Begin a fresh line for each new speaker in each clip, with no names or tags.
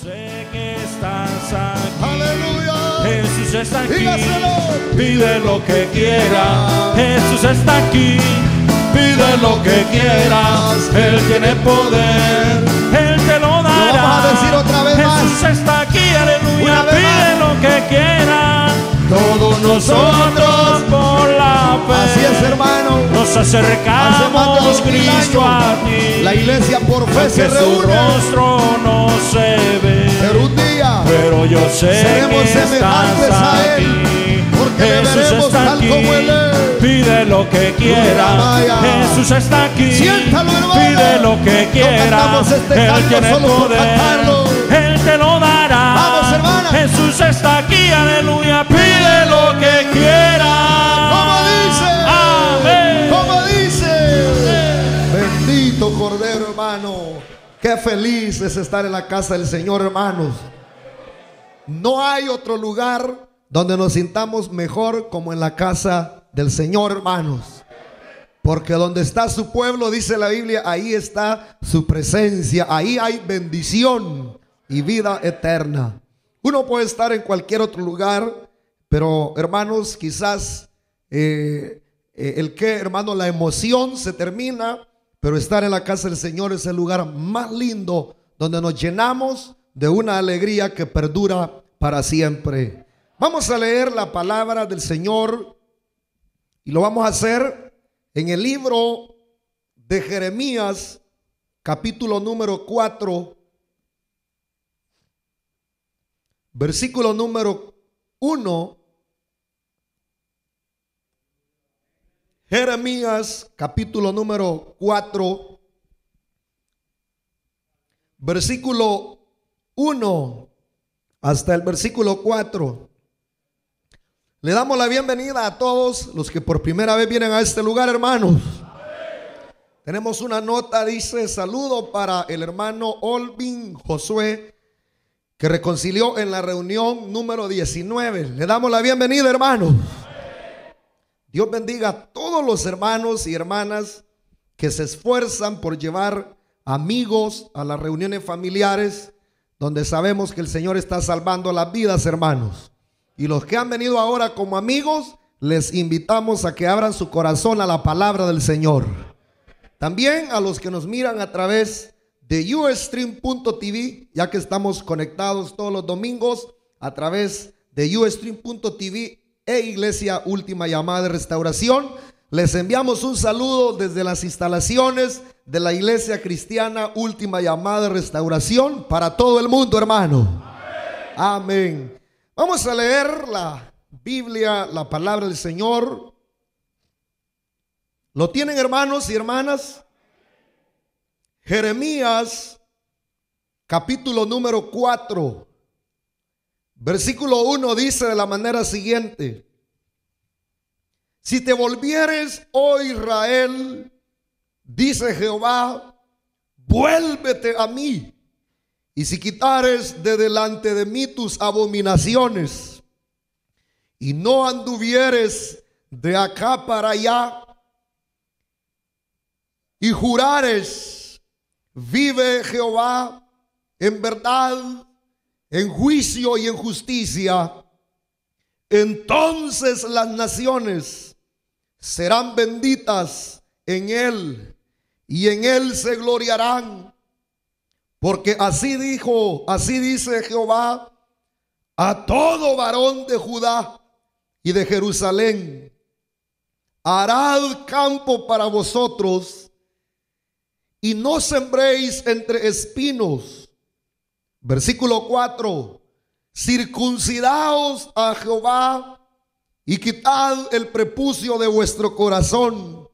sé que estás aquí.
Aleluya.
Jesús está aquí.
Dígaselo.
Pide lo que quieras. Jesús está aquí. Pide lo que quieras. Él tiene poder. Él te lo dará.
Lo vamos a decir otra vez más.
Jesús está aquí. Aleluya.
Una vez
Pide
más.
lo que quieras.
Todos
Nosotros por la fe.
Así es, hermano.
Nos
Hace más de
acercamos,
2000
Cristo, a
años,
ti.
la iglesia por fe
Aunque
se
su
reúne.
rostro no se ve,
Pero un día
pero yo sé
seremos
que
semejantes
estás
a Él,
aquí.
porque le
Jesús
veremos
está
tal
aquí.
como Él es.
Pide lo que quiera.
Vaya.
Jesús está aquí.
Siéntalo, hermano.
Pide lo que
No
quiera.
cantamos este
Él
canto
tiene
solo por
poder.
cantarlo.
Él te lo dará.
Vamos, hermana.
Jesús está aquí. Aleluya. Pide lo que quiera.
Como dice.
Amén.
Como dice. Bendito Cordero, hermano. Qué feliz es estar en la casa del Señor, hermanos. No hay otro lugar donde nos sintamos mejor como en la casa del Señor, hermanos. Porque donde está su pueblo, dice la Biblia, ahí está su presencia. Ahí hay bendición y vida eterna. Uno puede estar en cualquier otro lugar, pero hermanos, quizás hermano, la emoción se termina, pero estar en la casa del Señor es el lugar más lindo, donde nos llenamos de una alegría que perdura para siempre. Vamos a leer la palabra del Señor y lo vamos a hacer en el libro de Jeremías, capítulo número 4, versículo número 1. Jeremías, capítulo número 4, versículo 1 hasta el versículo 4. Le damos la bienvenida a todos los que por primera vez vienen a este lugar, hermanos. Tenemos una nota, dice: saludo para el hermano Olvin Josué, que reconcilió en la reunión número 19. Le damos la bienvenida, hermanos. Dios bendiga a todos los hermanos y hermanas que se esfuerzan por llevar amigos a las reuniones familiares, donde sabemos que el Señor está salvando las vidas, hermanos. Y los que han venido ahora como amigos, les invitamos a que abran su corazón a la palabra del Señor. También a los que nos miran a través de ustream.tv, ya que estamos conectados todos los domingos a través de ustream.tv e Iglesia Última Llamada de Restauración. Les enviamos un saludo desde las instalaciones de la Iglesia Cristiana Última Llamada de Restauración para todo el mundo, hermano. Amén. Vamos a leer la Biblia, la palabra del Señor. ¿Lo tienen, hermanos y hermanas? Jeremías, capítulo número 4, versículo 1 dice de la manera siguiente: si te volvieres, oh Israel, dice Jehová, vuélvete a mí. Y si quitares de delante de mí tus abominaciones, y no anduvieres de acá para allá, y jurares, vive Jehová, en verdad, en juicio y en justicia, entonces las naciones serán benditas en él, y en él se gloriarán. Porque así dijo, así dice Jehová a todo varón de Judá y de Jerusalén: harad campo para vosotros y no sembréis entre espinos. Versículo 4: circuncidaos a Jehová y quitad el prepucio de vuestro corazón,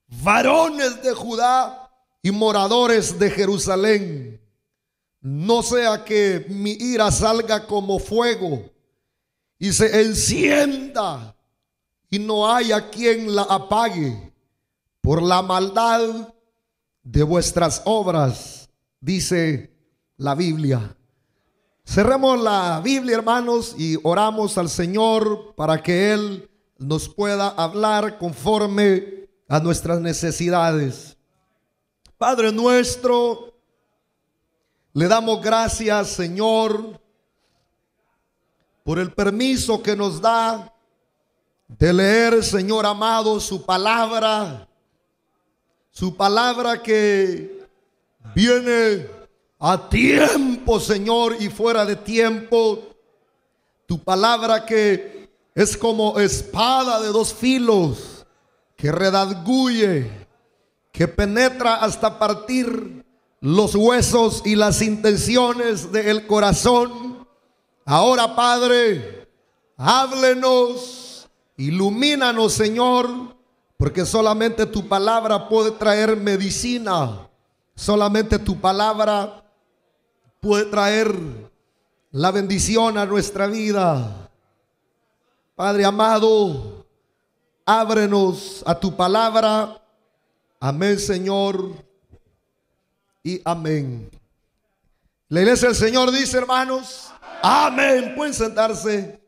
varones de Judá y moradores de Jerusalén, no sea que mi ira salga como fuego y se encienda y no haya quien la apague por la maldad de vuestras obras, dice la Biblia. Cerremos la Biblia, hermanos, y oramos al Señor para que Él nos pueda hablar conforme a nuestras necesidades. Padre nuestro, Le damos gracias, Señor, por el permiso que nos da de leer, Señor amado, su palabra que viene a tiempo, Señor, y fuera de tiempo. Tu palabra que es como espada de dos filos, que redarguye, que penetra hasta partir los huesos y las intenciones del corazón. Ahora, Padre, háblenos, ilumínanos, Señor, porque solamente tu palabra puede traer medicina. Solamente tu palabra puede traer la bendición a nuestra vida. Padre amado, ábrenos a tu palabra. Amén, Señor, y amén. La iglesia del Señor dice, hermanos, amén. Pueden sentarse.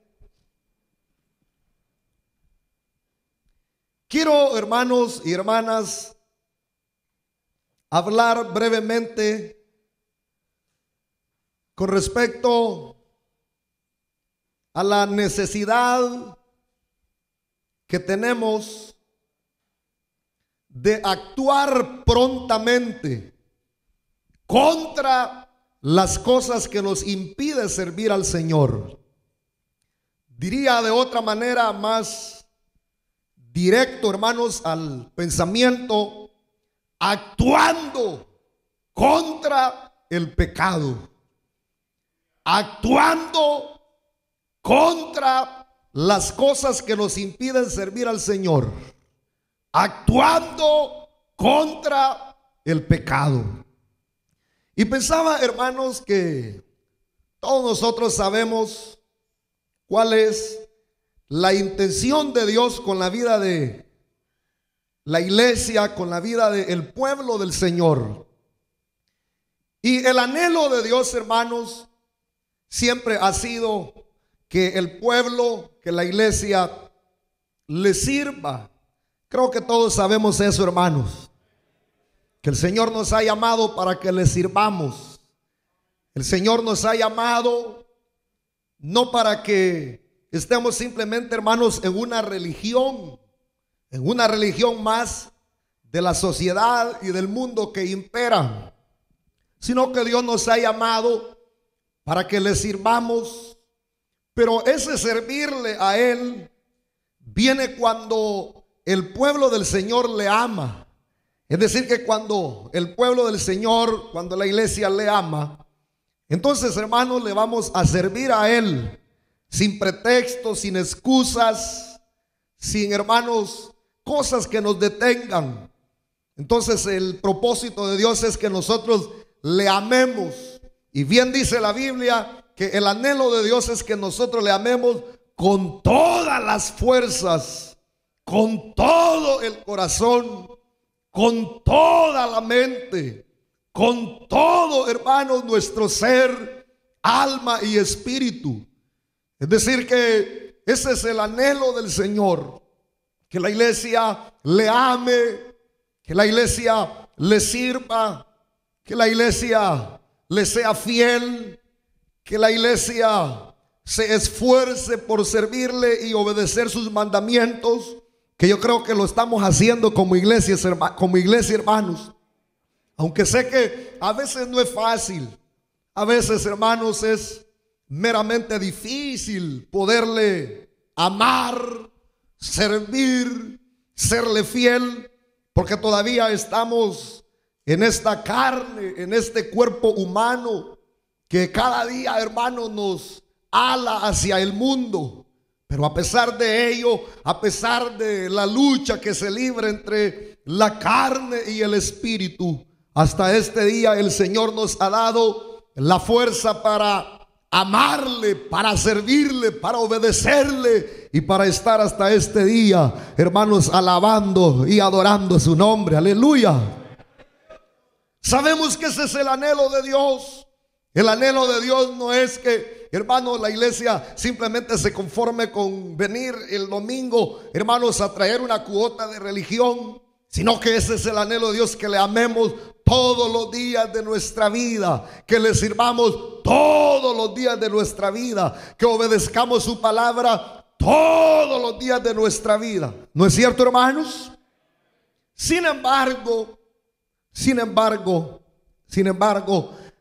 Quiero, hermanos y hermanas, hablar brevemente con respecto a la necesidad que tenemos de actuar prontamente contra las cosas que nos impiden servir al Señor. Diría de otra manera más directo, hermanos, al pensamiento, actuando contra el pecado, actuando contra las cosas que nos impiden servir al Señor, actuando contra el pecado. Y pensaba, hermanos, que todos nosotros sabemos cuál es la intención de Dios con la vida de la iglesia, con la vida del pueblo del Señor. Y el anhelo de Dios, hermanos, siempre ha sido que el pueblo, que la iglesia le sirva. Creo que todos sabemos eso, hermanos, que el Señor nos ha llamado para que le sirvamos. El Señor nos ha llamado no para que estemos simplemente, hermanos, en una religión más de la sociedad y del mundo que impera, sino que Dios nos ha llamado para que le sirvamos. Pero ese servirle a Él viene cuando el pueblo del Señor le ama. Es decir, que cuando el pueblo del Señor, cuando la iglesia le ama, entonces, hermanos, le vamos a servir a Él sin pretextos, sin excusas, sin, hermanos, cosas que nos detengan. Entonces el propósito de Dios es que nosotros le amemos. Y bien dice la Biblia que el anhelo de Dios es que nosotros le amemos con todas las fuerzas, con todo el corazón, con toda la mente, con todo, hermanos, nuestro ser, alma y espíritu. Es decir, que ese es el anhelo del Señor, que la iglesia le ame, que la iglesia le sirva, que la iglesia le sea fiel, que la iglesia se esfuerce por servirle y obedecer sus mandamientos, que yo creo que lo estamos haciendo como iglesia, hermanos. Aunque sé que a veces no es fácil, a veces, hermanos, es meramente difícil poderle amar, servir, serle fiel, porque todavía estamos en esta carne, en este cuerpo humano que cada día, hermano, nos ala hacia el mundo. Pero a pesar de ello, a pesar de la lucha que se libra entre la carne y el espíritu, hasta este día el Señor nos ha dado la fuerza para amarle, para servirle, para obedecerle y para estar hasta este día, hermanos, alabando y adorando su nombre. Aleluya. Sabemos que ese es el anhelo de Dios. El anhelo de Dios no es que, hermanos, la iglesia simplemente se conforme con venir el domingo, hermanos, a traer una cuota de religión. sino que ese es el anhelo de Dios, que le amemos todos los días de nuestra vida, que le sirvamos todos los días de nuestra vida, que obedezcamos su palabra todos los días de nuestra vida. ¿No es cierto, hermanos? Sin embargo,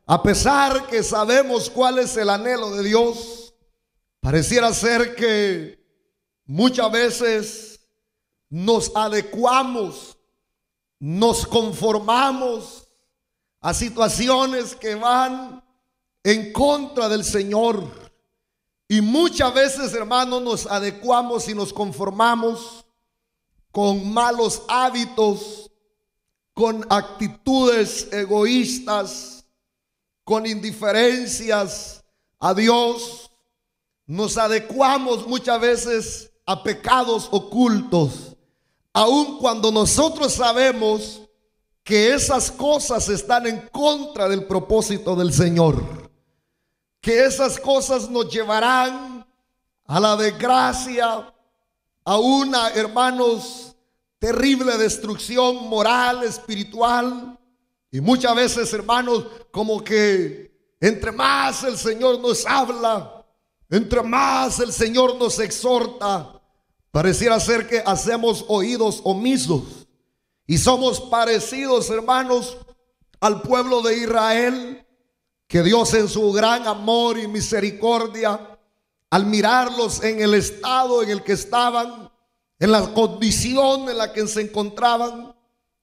a pesar que sabemos cuál es el anhelo de Dios, pareciera ser que muchas veces nos adecuamos, nos conformamos a situaciones que van en contra del Señor. Y muchas veces, hermanos, nos adecuamos y nos conformamos con malos hábitos, con actitudes egoístas, con indiferencias a Dios. Nos adecuamos muchas veces a pecados ocultos, aun cuando nosotros sabemos que esas cosas están en contra del propósito del Señor, que esas cosas nos llevarán a la desgracia, a una, hermanos, terrible destrucción moral, espiritual. Y muchas veces, hermanos, como que entre más el Señor nos habla, entre más el Señor nos exhorta, pareciera ser que hacemos oídos omisos y somos parecidos, hermanos, al pueblo de Israel, que Dios en su gran amor y misericordia, al mirarlos en el estado en el que estaban, en la condición en la que se encontraban,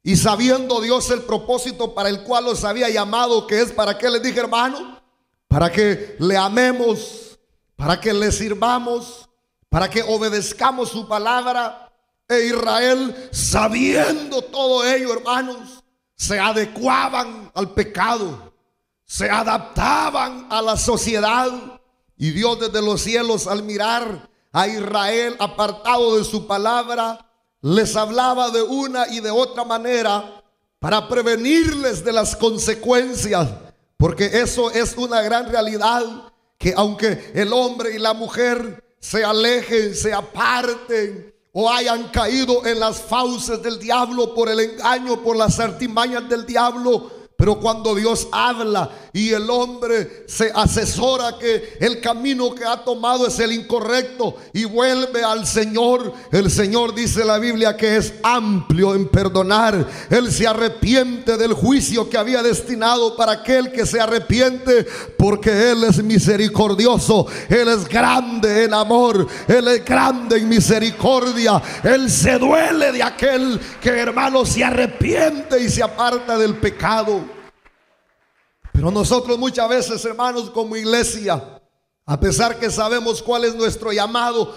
y sabiendo Dios el propósito para el cual los había llamado, que es, ¿para qué les dije, hermano? Para que le amemos, para que le sirvamos, para que obedezcamos su palabra. E Israel, sabiendo todo ello, hermanos, se adecuaban al pecado, se adaptaban a la sociedad. Y Dios desde los cielos, al mirar a Israel apartado de su palabra, les hablaba de una y de otra manera para prevenirles de las consecuencias. Porque eso es una gran realidad, que aunque el hombre y la mujer se alejen, se aparten, o hayan caído en las fauces del diablo por el engaño, por las artimañas del diablo, pero cuando Dios habla y el hombre se asesora que el camino que ha tomado es el incorrecto y vuelve al Señor, el Señor, dice la Biblia, que es amplio en perdonar. Él se arrepiente del juicio que había destinado para aquel que se arrepiente, porque Él es misericordioso, Él es grande en amor, Él es grande en misericordia. Él se duele de aquel que, hermano, se arrepiente y se aparta del pecado. Pero nosotros muchas veces, hermanos, como iglesia, a pesar que sabemos cuál es nuestro llamado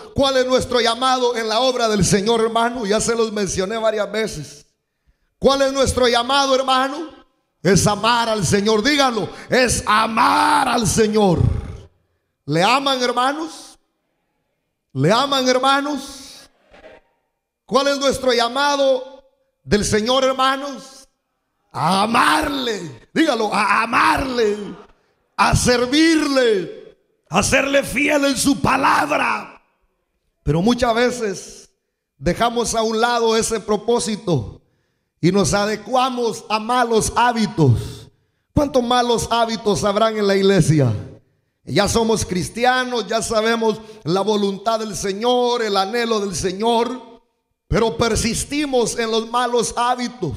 en la obra del Señor, hermano, ya se los mencioné varias veces. ¿Cuál es nuestro llamado, hermano? Es amar al Señor. Díganlo, es amar al Señor. ¿Le aman, hermanos? ¿Le aman, hermanos? ¿Cuál es nuestro llamado del Señor, hermanos? A amarle, dígalo, a amarle, a servirle, a serle fiel en su palabra. Pero muchas veces dejamos a un lado ese propósito y nos adecuamos a malos hábitos. ¿Cuántos malos hábitos habrán en la iglesia? Ya somos cristianos, ya sabemos la voluntad del Señor, el anhelo del Señor, pero persistimos en los malos hábitos.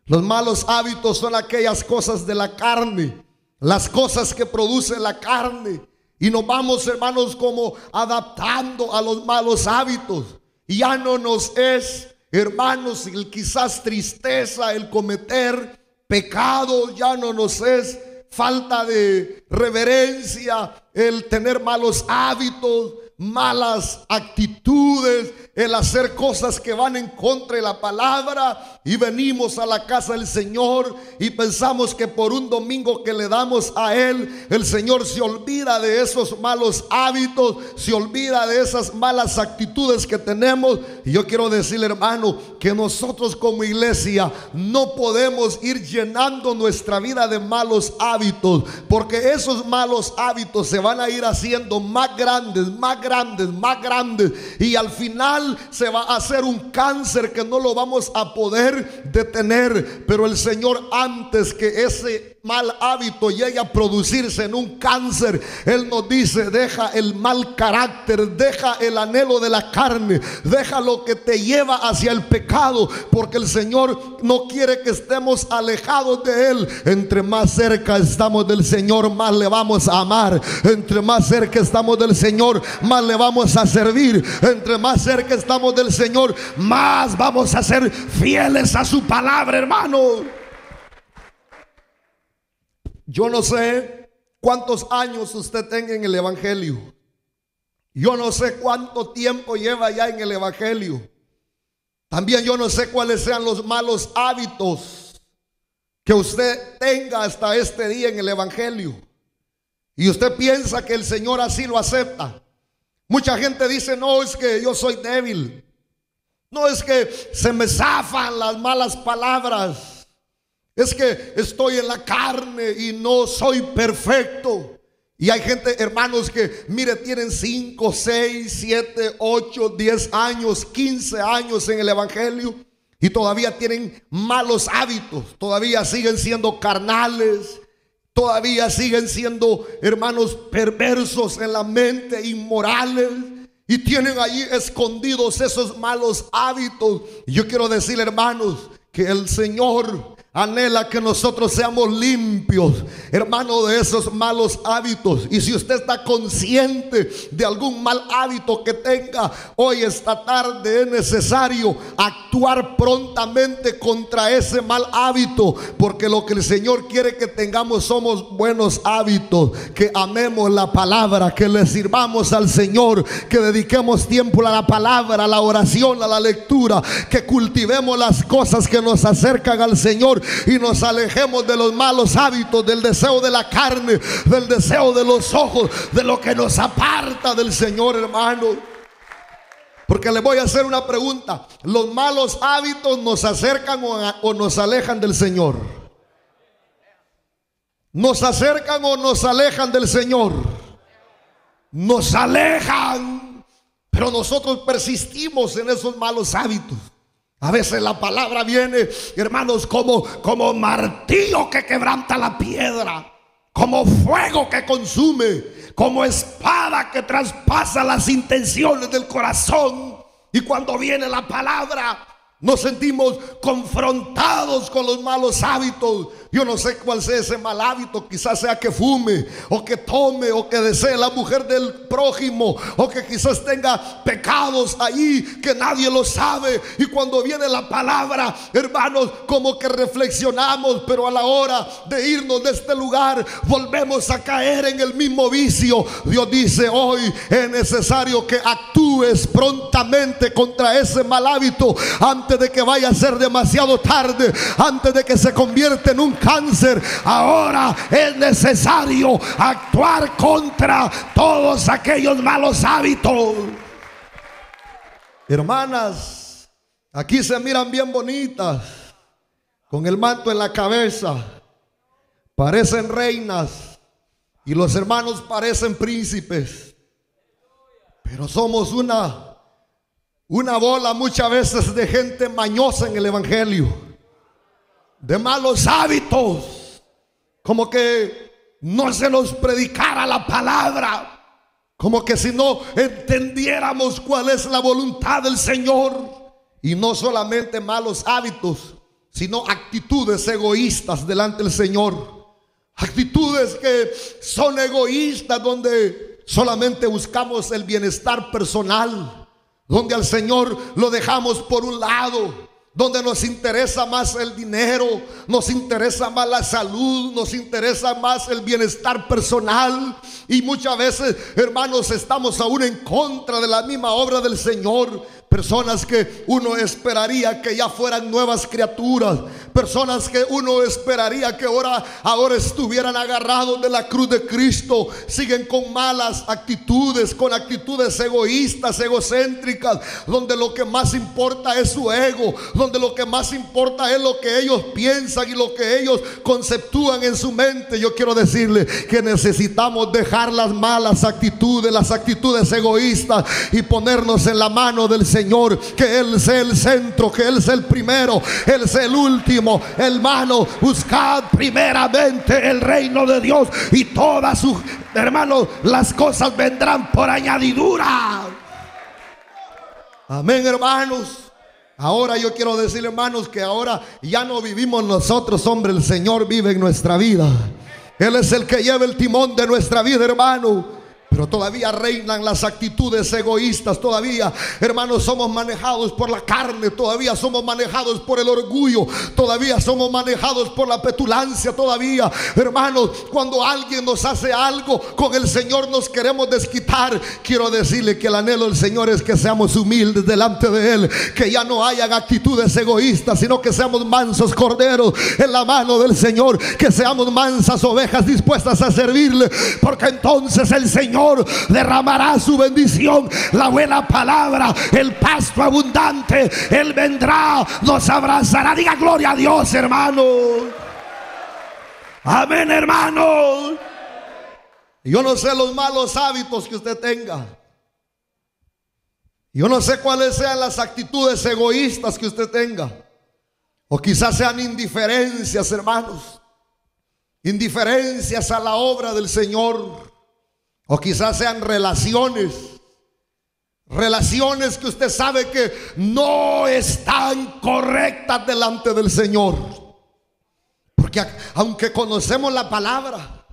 Los malos hábitos son aquellas cosas de la carne, las cosas que produce la carne. Y nos vamos, hermanos, como adaptando a los malos hábitos. Y ya no nos es, hermanos, quizás tristeza el cometer pecado, ya no nos es falta de reverencia el tener malos hábitos, malas actitudes, el hacer cosas que van en contra de la palabra. Y venimos a la casa del Señor y pensamos que por un domingo que le damos a Él, el Señor se olvida de esos malos hábitos, se olvida de esas malas actitudes que tenemos. Y yo quiero decirle, hermano, que nosotros como iglesia no podemos ir llenando nuestra vida de malos hábitos, porque esos malos hábitos se van a ir haciendo más grandes, más grandes, más grandes, y al final final se va a hacer un cáncer que no lo vamos a poder detener. Pero el Señor, antes que ese mal hábito llegue a producirse en un cáncer, Él nos dice: deja el mal carácter, deja el anhelo de la carne, deja lo que te lleva hacia el pecado, porque el Señor no quiere que estemos alejados de Él. Entre más cerca estamos del Señor, más le vamos a amar. Entre más cerca estamos del Señor, más le vamos a servir. Entre más cerca estamos del Señor, más vamos a ser fieles a su palabra, hermano. Yo no sé cuántos años usted tenga en el Evangelio. Yo no sé cuánto tiempo lleva ya en el Evangelio. También yo no sé cuáles sean los malos hábitos que usted tenga hasta este día en el Evangelio. Y usted piensa que el Señor así lo acepta. Mucha gente dice: no, es que yo soy débil. No, es que se me zafan las malas palabras. Es que estoy en la carne y no soy perfecto. Y hay gente, hermanos, que mire, tienen 5, 6, 7, 8, 10 años, 15 años en el Evangelio y todavía tienen malos hábitos. Todavía siguen siendo carnales. Todavía siguen siendo, hermanos, perversos en la mente, inmorales. Y tienen allí escondidos esos malos hábitos. Y yo quiero decir, hermanos, que el Señor anhela que nosotros seamos limpios, hermano, de esos malos hábitos. Y si usted está consciente de algún mal hábito que tenga, hoy, esta tarde, es necesario actuar prontamente contra ese mal hábito, porque lo que el Señor quiere que tengamos somos buenos hábitos, que amemos la palabra, que le sirvamos al Señor, que dediquemos tiempo a la palabra, a la oración, a la lectura, que cultivemos las cosas que nos acercan al Señor y nos alejemos de los malos hábitos, del deseo de la carne, del deseo de los ojos, de lo que nos aparta del Señor, hermano. Porque le voy a hacer una pregunta: ¿los malos hábitos nos acercan o nos alejan del Señor? ¿Nos acercan o nos alejan del Señor? Nos alejan, pero nosotros persistimos en esos malos hábitos. A veces la palabra viene, hermanos, como martillo que quebranta la piedra, como fuego que consume, como espada que traspasa las intenciones del corazón. Y cuando viene la palabra, nos sentimos confrontados con los malos hábitos. Yo no sé cuál sea ese mal hábito. Quizás sea que fume, o que tome, o que desee la mujer del prójimo, o que quizás tenga pecados allí que nadie lo sabe. Y cuando viene la palabra, hermanos, como que reflexionamos, pero a la hora de irnos de este lugar volvemos a caer en el mismo vicio. Dios dice: hoy es necesario que actúes prontamente contra ese mal hábito, antes de que vaya a ser demasiado tarde, antes de que se convierta en un cáncer. Ahora es necesario actuar contra todos aquellos malos hábitos. Hermanas, aquí se miran bien bonitas, con el manto en la cabeza, parecen reinas, y los hermanos parecen príncipes, pero somos una bola muchas veces de gente mañosa en el Evangelio, de malos hábitos, como que no se nos predicara la palabra, como que si no entendiéramos cuál es la voluntad del Señor. Y no solamente malos hábitos, sino actitudes egoístas delante del Señor, actitudes que son egoístas, donde solamente buscamos el bienestar personal, donde al Señor lo dejamos por un lado, donde nos interesa más el dinero, nos interesa más la salud, nos interesa más el bienestar personal. Y muchas veces, hermanos, estamos aún en contra de la misma obra del Señor. Personas que uno esperaría que ya fueran nuevas criaturas, personas que uno esperaría que ahora estuvieran agarrados de la cruz de Cristo, siguen con malas actitudes, con actitudes egoístas, egocéntricas, donde lo que más importa es su ego, donde lo que más importa es lo que ellos piensan y lo que ellos conceptúan en su mente. Yo quiero decirle que necesitamos dejar las malas actitudes, las actitudes egoístas, y ponernos en la mano del Señor. Señor, que Él sea el centro, que Él sea el primero, Él sea el último. Hermano, buscad primeramente el reino de Dios y todas sus, hermanos, las cosas vendrán por añadidura. Amén, hermanos. Ahora yo quiero decir, hermanos, que ahora ya no vivimos nosotros, hombre, el Señor vive en nuestra vida. Él es el que lleva el timón de nuestra vida, hermano. Pero todavía reinan las actitudes egoístas. Todavía, hermanos, somos manejados por la carne. Todavía somos manejados por el orgullo. Todavía somos manejados por la petulancia. Todavía, hermanos, cuando alguien nos hace algo, con el Señor nos queremos desquitar. Quiero decirle que el anhelo del Señor es que seamos humildes delante de Él, que ya no hayan actitudes egoístas, sino que seamos mansos corderos en la mano del Señor, que seamos mansas ovejas dispuestas a servirle, porque entonces el Señor derramará su bendición, la buena palabra, el pasto abundante. Él vendrá, nos abrazará. Diga gloria a Dios, hermano. Amén, hermano. Yo no sé los malos hábitos que usted tenga. Yo no sé cuáles sean las actitudes egoístas que usted tenga. O quizás sean indiferencias, hermanos. Indiferencias a la obra del Señor. O quizás sean relaciones que usted sabe que no están correctas delante del Señor. Porque aunque conocemos la palabra,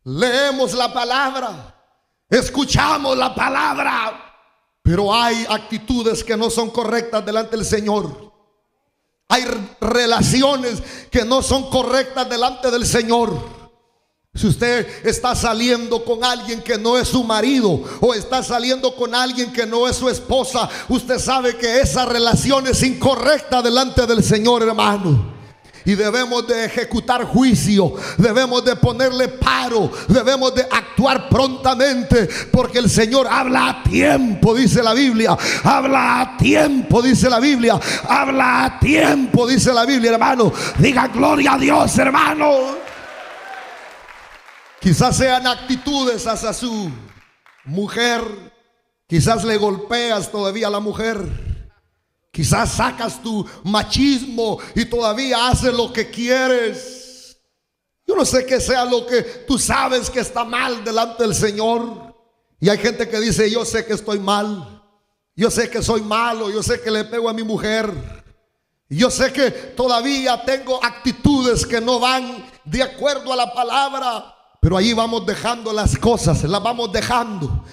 leemos la palabra, escuchamos la palabra, pero hay actitudes que no son correctas delante del Señor. Hay relaciones que no son correctas delante del Señor. Si usted está saliendo con alguien que no es su marido, o está saliendo con alguien que no es su esposa, usted sabe que esa relación es incorrecta delante del Señor, hermano. Y debemos de ejecutar juicio, debemos de ponerle paro, debemos de actuar prontamente, porque el Señor habla a tiempo, dice la Biblia. Habla a tiempo, dice la Biblia. Habla a tiempo, dice la Biblia, hermano. Diga gloria a Dios, hermano. Quizás sean actitudes hacia su mujer. Quizás le golpeas todavía a la mujer. Quizás sacas tu machismo y todavía haces lo que quieres. Yo no sé qué sea lo que tú sabes que está mal delante del Señor. Y hay gente que dice: yo sé que estoy mal, yo sé que soy malo, yo sé que le pego a mi mujer, yo sé que todavía tengo actitudes que no van de acuerdo a la palabra. Pero ahí vamos dejando las cosas, las vamos dejando.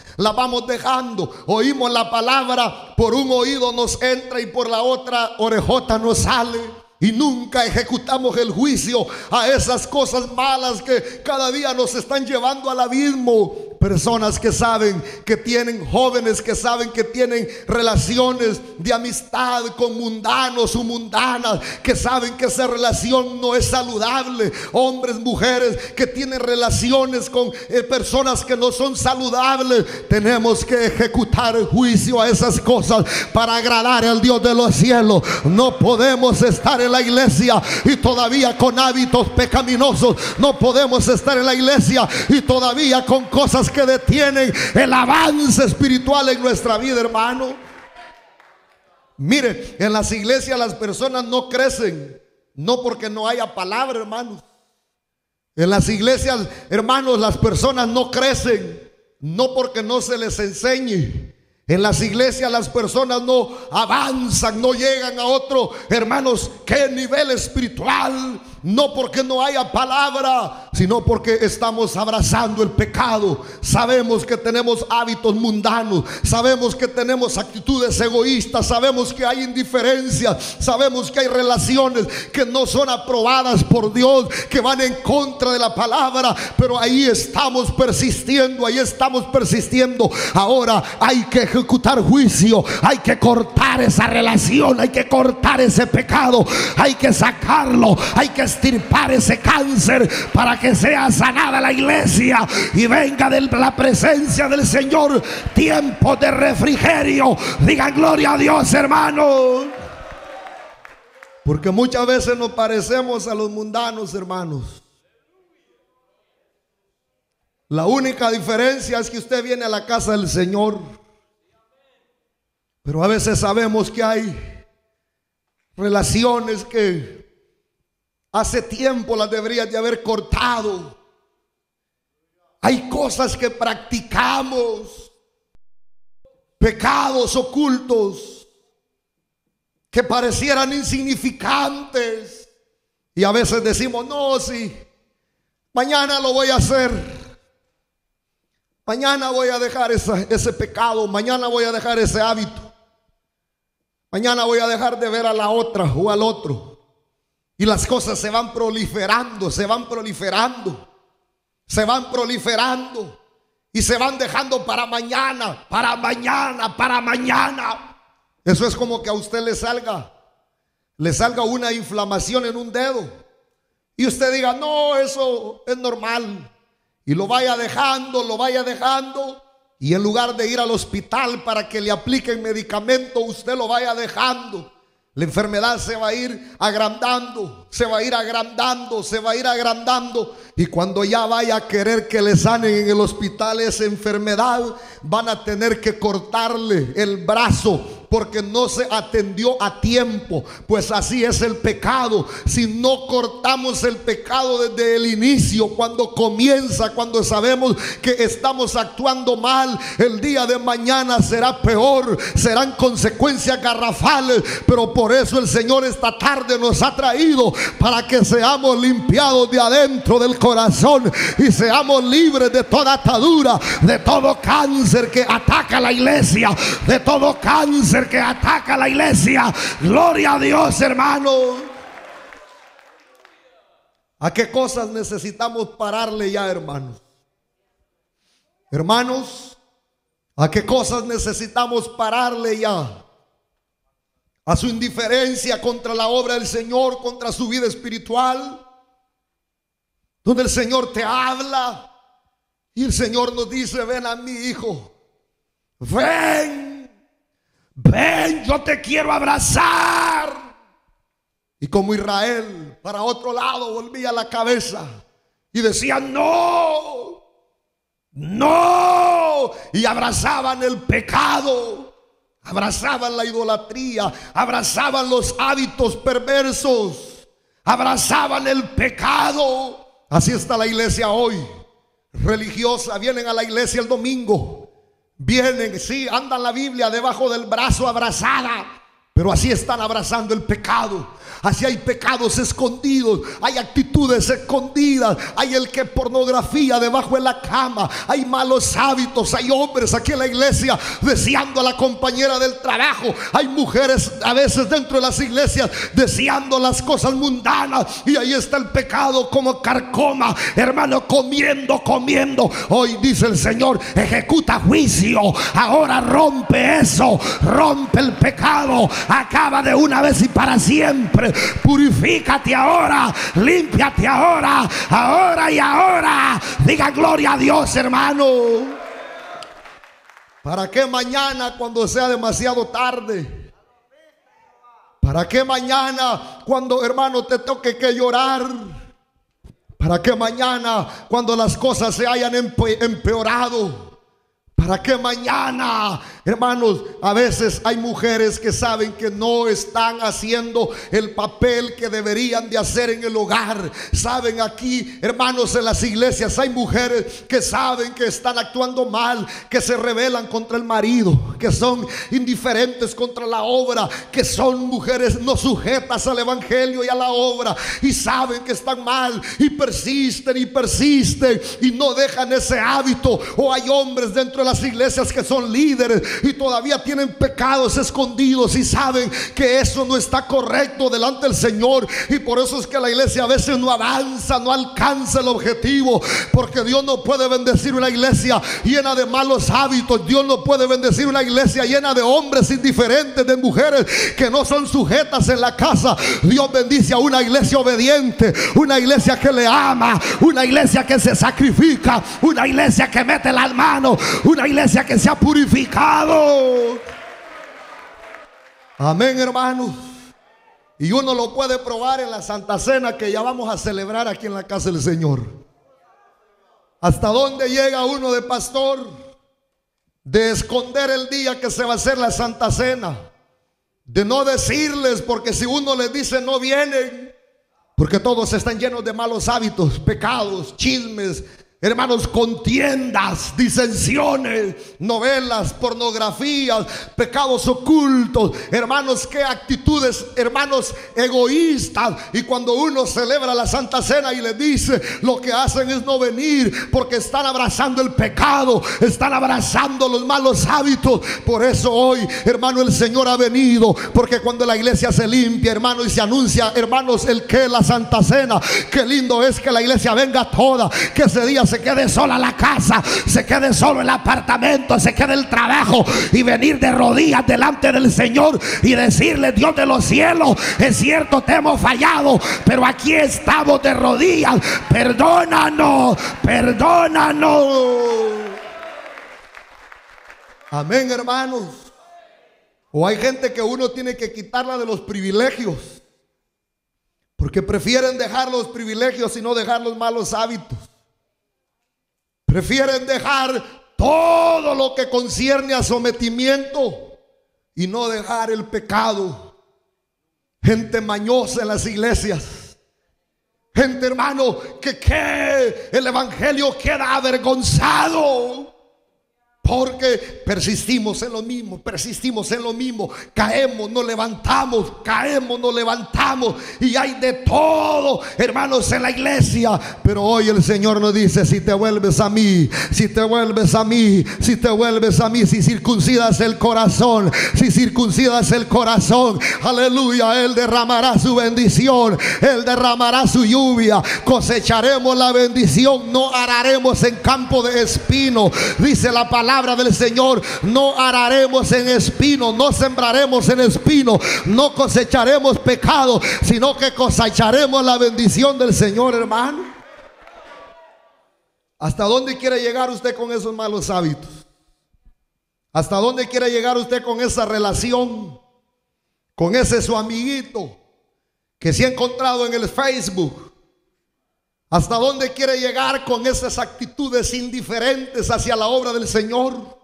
Oímos la palabra, por un oído nos entra y por la otra orejota nos sale. Y nunca ejecutamos el juicio a esas cosas malas que cada día nos están llevando al abismo. Personas que saben que tienen, jóvenes que saben que tienen relaciones de amistad con mundanos o mundanas, que saben que esa relación no es saludable. Hombres, mujeres que tienen relaciones con personas que no son saludables. Tenemos que ejecutar el juicio a esas cosas para agradar al Dios de los cielos. No podemos estar en la iglesia y todavía con hábitos pecaminosos. No podemos estar en la iglesia y todavía con cosas que detienen el avance espiritual en nuestra vida, hermano. Mire, en las iglesias las personas no crecen, no porque no haya palabra, hermanos. En las iglesias, hermanos, las personas no crecen, no porque no se les enseñe. En las iglesias las personas no avanzan, no llegan a otro, hermanos, ¿qué nivel espiritual? No porque no haya palabra, sino porque estamos abrazando el pecado. Sabemos que tenemos hábitos mundanos, sabemos que tenemos actitudes egoístas, sabemos que hay indiferencia, sabemos que hay relaciones que no son aprobadas por Dios, que van en contra de la palabra, pero ahí estamos persistiendo, Ahora hay que ejecutar juicio, hay que cortar esa relación, hay que cortar ese pecado, hay que sacarlo, hay que extirpar ese cáncer para que sea sanada la iglesia y venga de la presencia del Señor tiempo de refrigerio. Digan gloria a Dios, hermanos. Porque muchas veces nos parecemos a los mundanos, hermanos. La única diferencia es que usted viene a la casa del Señor, Pero a veces sabemos que hay relaciones que hace tiempo las deberías de haber cortado. Hay cosas que practicamos, pecados ocultos que parecieran insignificantes, y a veces decimos: no, sí, mañana lo voy a hacer, mañana voy a dejar ese pecado, mañana voy a dejar ese hábito, mañana voy a dejar de ver a la otra o al otro. Y las cosas se van proliferando, se van proliferando, se van proliferando y se van dejando para mañana, para mañana, para mañana. Eso es como que a usted le salga una inflamación en un dedo y usted diga: no, eso es normal, y lo vaya dejando, y en lugar de ir al hospital para que le apliquen medicamento, usted lo vaya dejando. La enfermedad se va a ir agrandando, se va a ir agrandando, se va a ir agrandando. Y cuando ya vaya a querer que le sanen en el hospital esa enfermedad, van a tener que cortarle el brazo porque no se atendió a tiempo. Pues así es el pecado. Si no cortamos el pecado desde el inicio, cuando comienza, cuando sabemos que estamos actuando mal, el día de mañana será peor, serán consecuencias garrafales. Pero por eso el Señor esta tarde nos ha traído para que seamos limpiados de adentro del corazón y seamos libres de toda atadura, de todo cáncer que ataca a la iglesia, de todo cáncer que ataca a la iglesia. Gloria a Dios, hermano. ¿A qué cosas necesitamos pararle ya, hermanos? Hermanos, ¿a qué cosas necesitamos pararle ya? A su indiferencia contra la obra del Señor, contra su vida espiritual, donde el Señor te habla y el Señor nos dice: ven a mí, hijo, ven, ven, yo te quiero abrazar. Y como Israel para otro lado volvía la cabeza y decía: no, no, y abrazaban el pecado, abrazaban la idolatría, abrazaban los hábitos perversos, abrazaban el pecado. Así está la iglesia hoy, religiosa. Vienen a la iglesia el domingo, vienen, sí, andan la Biblia debajo del brazo abrazada, pero así están abrazando el pecado. Así hay pecados escondidos, hay actitudes escondidas, hay pornografía debajo de la cama, hay malos hábitos, hay hombres aquí en la iglesia deseando a la compañera del trabajo, hay mujeres a veces dentro de las iglesias deseando las cosas mundanas, y ahí está el pecado como carcoma, hermano, comiendo. Hoy dice el Señor: ejecuta juicio, ahora rompe eso, rompe el pecado, acaba de una vez y para siempre. Purifícate ahora, límpiate ahora, ahora y ahora. Diga gloria a Dios, hermano. ¿Para qué mañana cuando sea demasiado tarde? ¿Para qué mañana cuando, hermano, te toque que llorar? ¿Para qué mañana cuando las cosas se hayan empeorado? ¿Para qué mañana? Hermanos, a veces hay mujeres que saben que no están haciendo el papel que deberían de hacer en el hogar. Saben, aquí, hermanos, en las iglesias hay mujeres que saben que están actuando mal, que se rebelan contra el marido, que son indiferentes contra la obra, que son mujeres no sujetas al evangelio y a la obra, y saben que están mal y persisten y no dejan ese hábito. O hay hombres dentro de las iglesias que son líderes y todavía tienen pecados escondidos y saben que eso no está correcto delante del Señor, y por eso es que la iglesia a veces no avanza, no alcanza el objetivo, porque Dios no puede bendecir una iglesia llena de malos hábitos. Dios no puede bendecir una iglesia llena de hombres indiferentes, de mujeres que no son sujetas en la casa. Dios bendice a una iglesia obediente, una iglesia que le ama, una iglesia que se sacrifica, una iglesia que mete las manos, una iglesia que se ha purificado. Amén, hermanos. Y uno lo puede probar en la Santa Cena que ya vamos a celebrar aquí en la casa del Señor. ¿Hasta dónde llega uno de pastor? de esconder el día que se va a hacer la Santa Cena, de no decirles, porque si uno les dice no vienen, porque todos están llenos de malos hábitos, pecados, chismes, hermanos, contiendas, disensiones, novelas, pornografías, pecados ocultos, hermanos, qué actitudes, hermanos, egoístas. Y cuando uno celebra la Santa Cena y les dice, lo que hacen es no venir, porque están abrazando el pecado, están abrazando los malos hábitos. Por eso hoy, hermano, el Señor ha venido, porque cuando la iglesia se limpia, hermano, y se anuncia, hermanos, el que es la Santa Cena, qué lindo es que la iglesia venga toda, que ese día se quede sola la casa, se quede solo el apartamento, se quede el trabajo, y venir de rodillas delante del Señor y decirle: Dios de los cielos, es cierto, te hemos fallado, pero aquí estamos de rodillas, perdónanos, perdónanos. Amén, hermanos. O hay gente que uno tiene que quitarla de los privilegios, porque prefieren dejar los privilegios y no dejar los malos hábitos. Prefieren dejar todo lo que concierne a sometimiento y no dejar el pecado. Gente mañosa en las iglesias. Gente, hermano, que el evangelio queda avergonzado, porque persistimos en lo mismo, persistimos en lo mismo. Caemos, nos levantamos, caemos, nos levantamos. Y hay de todo, hermanos, en la iglesia. Pero hoy el Señor nos dice: si te vuelves a mí, si te vuelves a mí, si te vuelves a mí, si circuncidas el corazón, si circuncidas el corazón, aleluya, Él derramará su bendición, Él derramará su lluvia. Cosecharemos la bendición, no araremos en campo de espino. Dice la palabra del Señor: no araremos en espino, no sembraremos en espino, no cosecharemos pecado, sino que cosecharemos la bendición del Señor, hermano. ¿Hasta dónde quiere llegar usted con esos malos hábitos? ¿Hasta dónde quiere llegar usted con esa relación, con ese su amiguito que se ha encontrado en el Facebook? ¿Hasta dónde quiere llegar con esas actitudes indiferentes hacia la obra del Señor?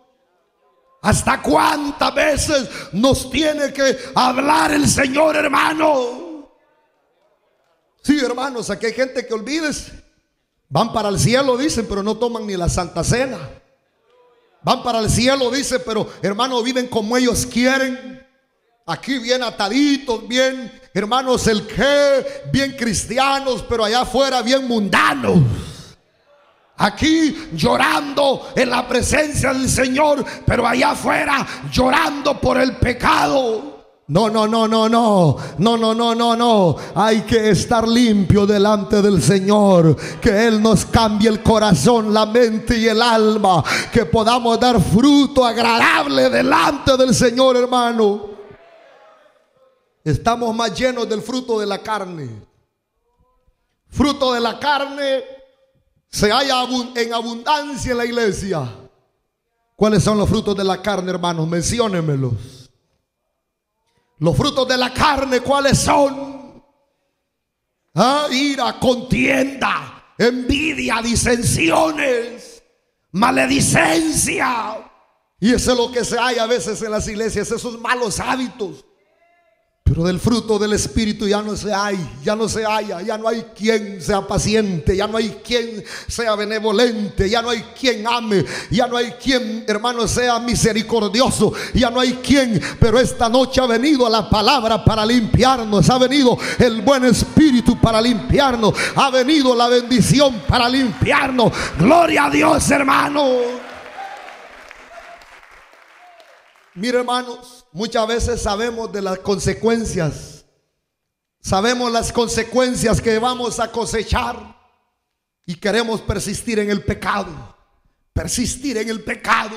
¿Hasta cuántas veces nos tiene que hablar el Señor, hermano? Sí, hermanos, aquí hay gente que, olvídese, van para el cielo, dicen, pero no toman ni la Santa Cena. Van para el cielo, dice, pero hermano, viven como ellos quieren. Aquí bien ataditos, bien, hermanos, el que, bien cristianos, pero allá afuera bien mundanos. Aquí llorando en la presencia del Señor, pero allá afuera llorando por el pecado. No, no, no, no, no, no, no, no, no, no. Hay que estar limpio delante del Señor. Que Él nos cambie el corazón, la mente y el alma. Que podamos dar fruto agradable delante del Señor, hermano. Estamos más llenos del fruto de la carne. Fruto de la carne se halla en abundancia en la iglesia. ¿Cuáles son los frutos de la carne, hermanos? Menciónenmelos. Los frutos de la carne, ¿cuáles son? Ira, contienda, envidia, disensiones, maledicencia. Y eso es lo que se halla a veces en las iglesias, esos malos hábitos. Pero del fruto del Espíritu ya no se hay, ya no se halla, ya no hay quien sea paciente, ya no hay quien sea benevolente, ya no hay quien ame, ya no hay quien, hermano, sea misericordioso, ya no hay quien. Pero esta noche ha venido la palabra para limpiarnos, ha venido el buen Espíritu para limpiarnos, ha venido la bendición para limpiarnos. Gloria a Dios, hermano. Mire, hermanos, muchas veces sabemos de las consecuencias. Sabemos las consecuencias que vamos a cosechar y queremos persistir en el pecado. Persistir en el pecado.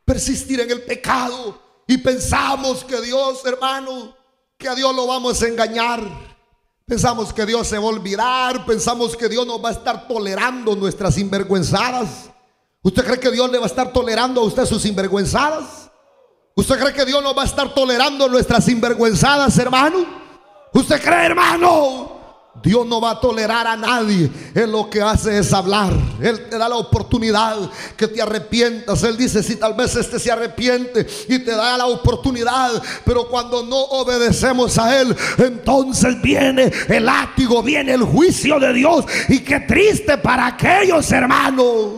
Persistir en el pecado. Y pensamos que Dios, hermano, que a Dios lo vamos a engañar. Pensamos que Dios se va a olvidar. Pensamos que Dios nos va a estar tolerando nuestras sinvergüenzadas. ¿Usted cree que Dios le va a estar tolerando a usted sus sinvergüenzadas? ¿Usted cree que Dios nos va a estar tolerando nuestras sinvergüenzadas, hermano? ¿Usted cree, hermano? Dios no va a tolerar a nadie. Él lo que hace es hablar. Él te da la oportunidad que te arrepientas. Él dice, si tal vez este se arrepiente, y te da la oportunidad. Pero cuando no obedecemos a Él, entonces viene el látigo, viene el juicio de Dios. Y qué triste para aquellos hermanos.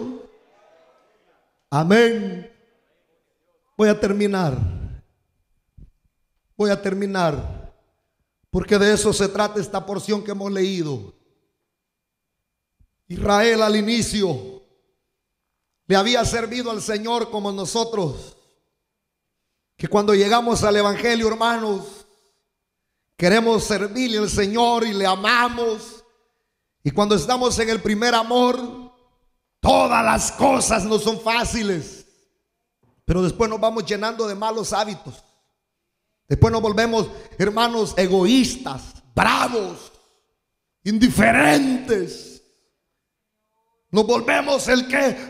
Amén. Voy a terminar. Porque de eso se trata esta porción que hemos leído. Israel al inicio le había servido al Señor como nosotros, que cuando llegamos al Evangelio, hermanos, queremos servirle al Señor y le amamos. Y cuando estamos en el primer amor, todas las cosas no son fáciles. Pero después nos vamos llenando de malos hábitos. Después nos volvemos, hermanos, egoístas, bravos, indiferentes. Nos volvemos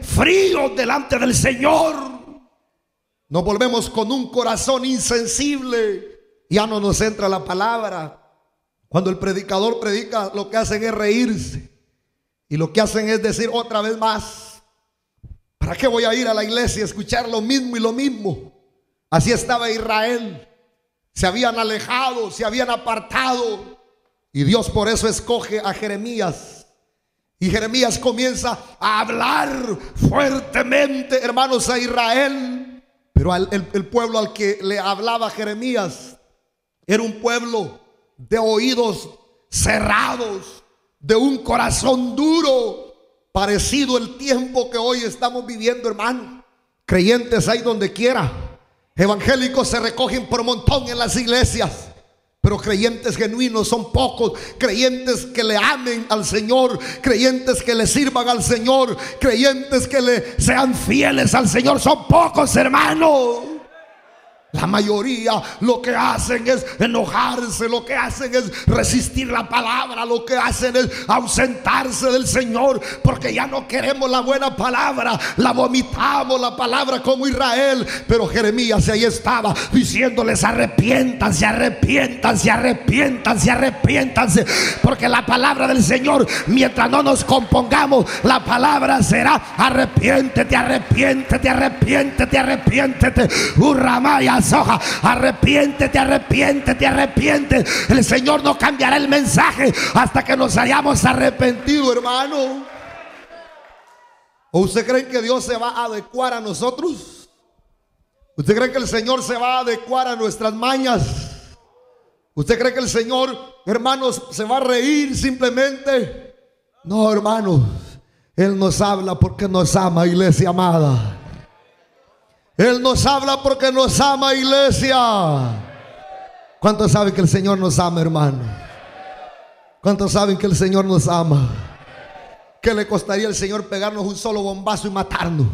fríos delante del Señor. Nos volvemos con un corazón insensible. Ya no nos entra la palabra. Cuando el predicador predica, lo que hacen es reírse. Y lo que hacen es decir otra vez más: ¿para qué voy a ir a la iglesia a escuchar lo mismo y lo mismo? Así estaba Israel. Se habían alejado, se habían apartado. Y Dios por eso escoge a Jeremías. Y Jeremías comienza a hablar fuertemente, hermanos, a Israel. Pero el pueblo al que le hablaba Jeremías era un pueblo de oídos cerrados, de un corazón duro, parecido el tiempo que hoy estamos viviendo, hermano. Creyentes hay donde quiera. Evangélicos se recogen por montón en las iglesias, pero creyentes genuinos son pocos. Creyentes que le amen al Señor, creyentes que le sirvan al Señor, creyentes que le sean fieles al Señor, son pocos, hermanos. La mayoría lo que hacen es enojarse, lo que hacen es resistir la palabra, lo que hacen es ausentarse del Señor, porque ya no queremos la buena palabra, la vomitamos la palabra como Israel. Pero Jeremías ahí estaba diciéndoles: arrepiéntanse, arrepiéntanse, arrepiéntanse, arrepiéntanse, porque la palabra del Señor, mientras no nos compongamos, la palabra será: arrepiéntete, arrepiéntete, arrepiéntete, arrepiéntete. Urramaya soja, arrepiéntete, arrepiéntete, arrepiéntete. El Señor no cambiará el mensaje hasta que nos hayamos arrepentido, hermano. ¿O usted cree que Dios se va a adecuar a nosotros? ¿Usted cree que el Señor se va a adecuar a nuestras mañas? ¿Usted cree que el Señor, hermanos, se va a reír simplemente? No, hermanos. Él nos habla porque nos ama, iglesia amada. Él nos habla porque nos ama, iglesia. ¿Cuántos saben que el Señor nos ama, hermano? ¿Cuántos saben que el Señor nos ama? ¿Qué le costaría al Señor pegarnos un solo bombazo y matarnos?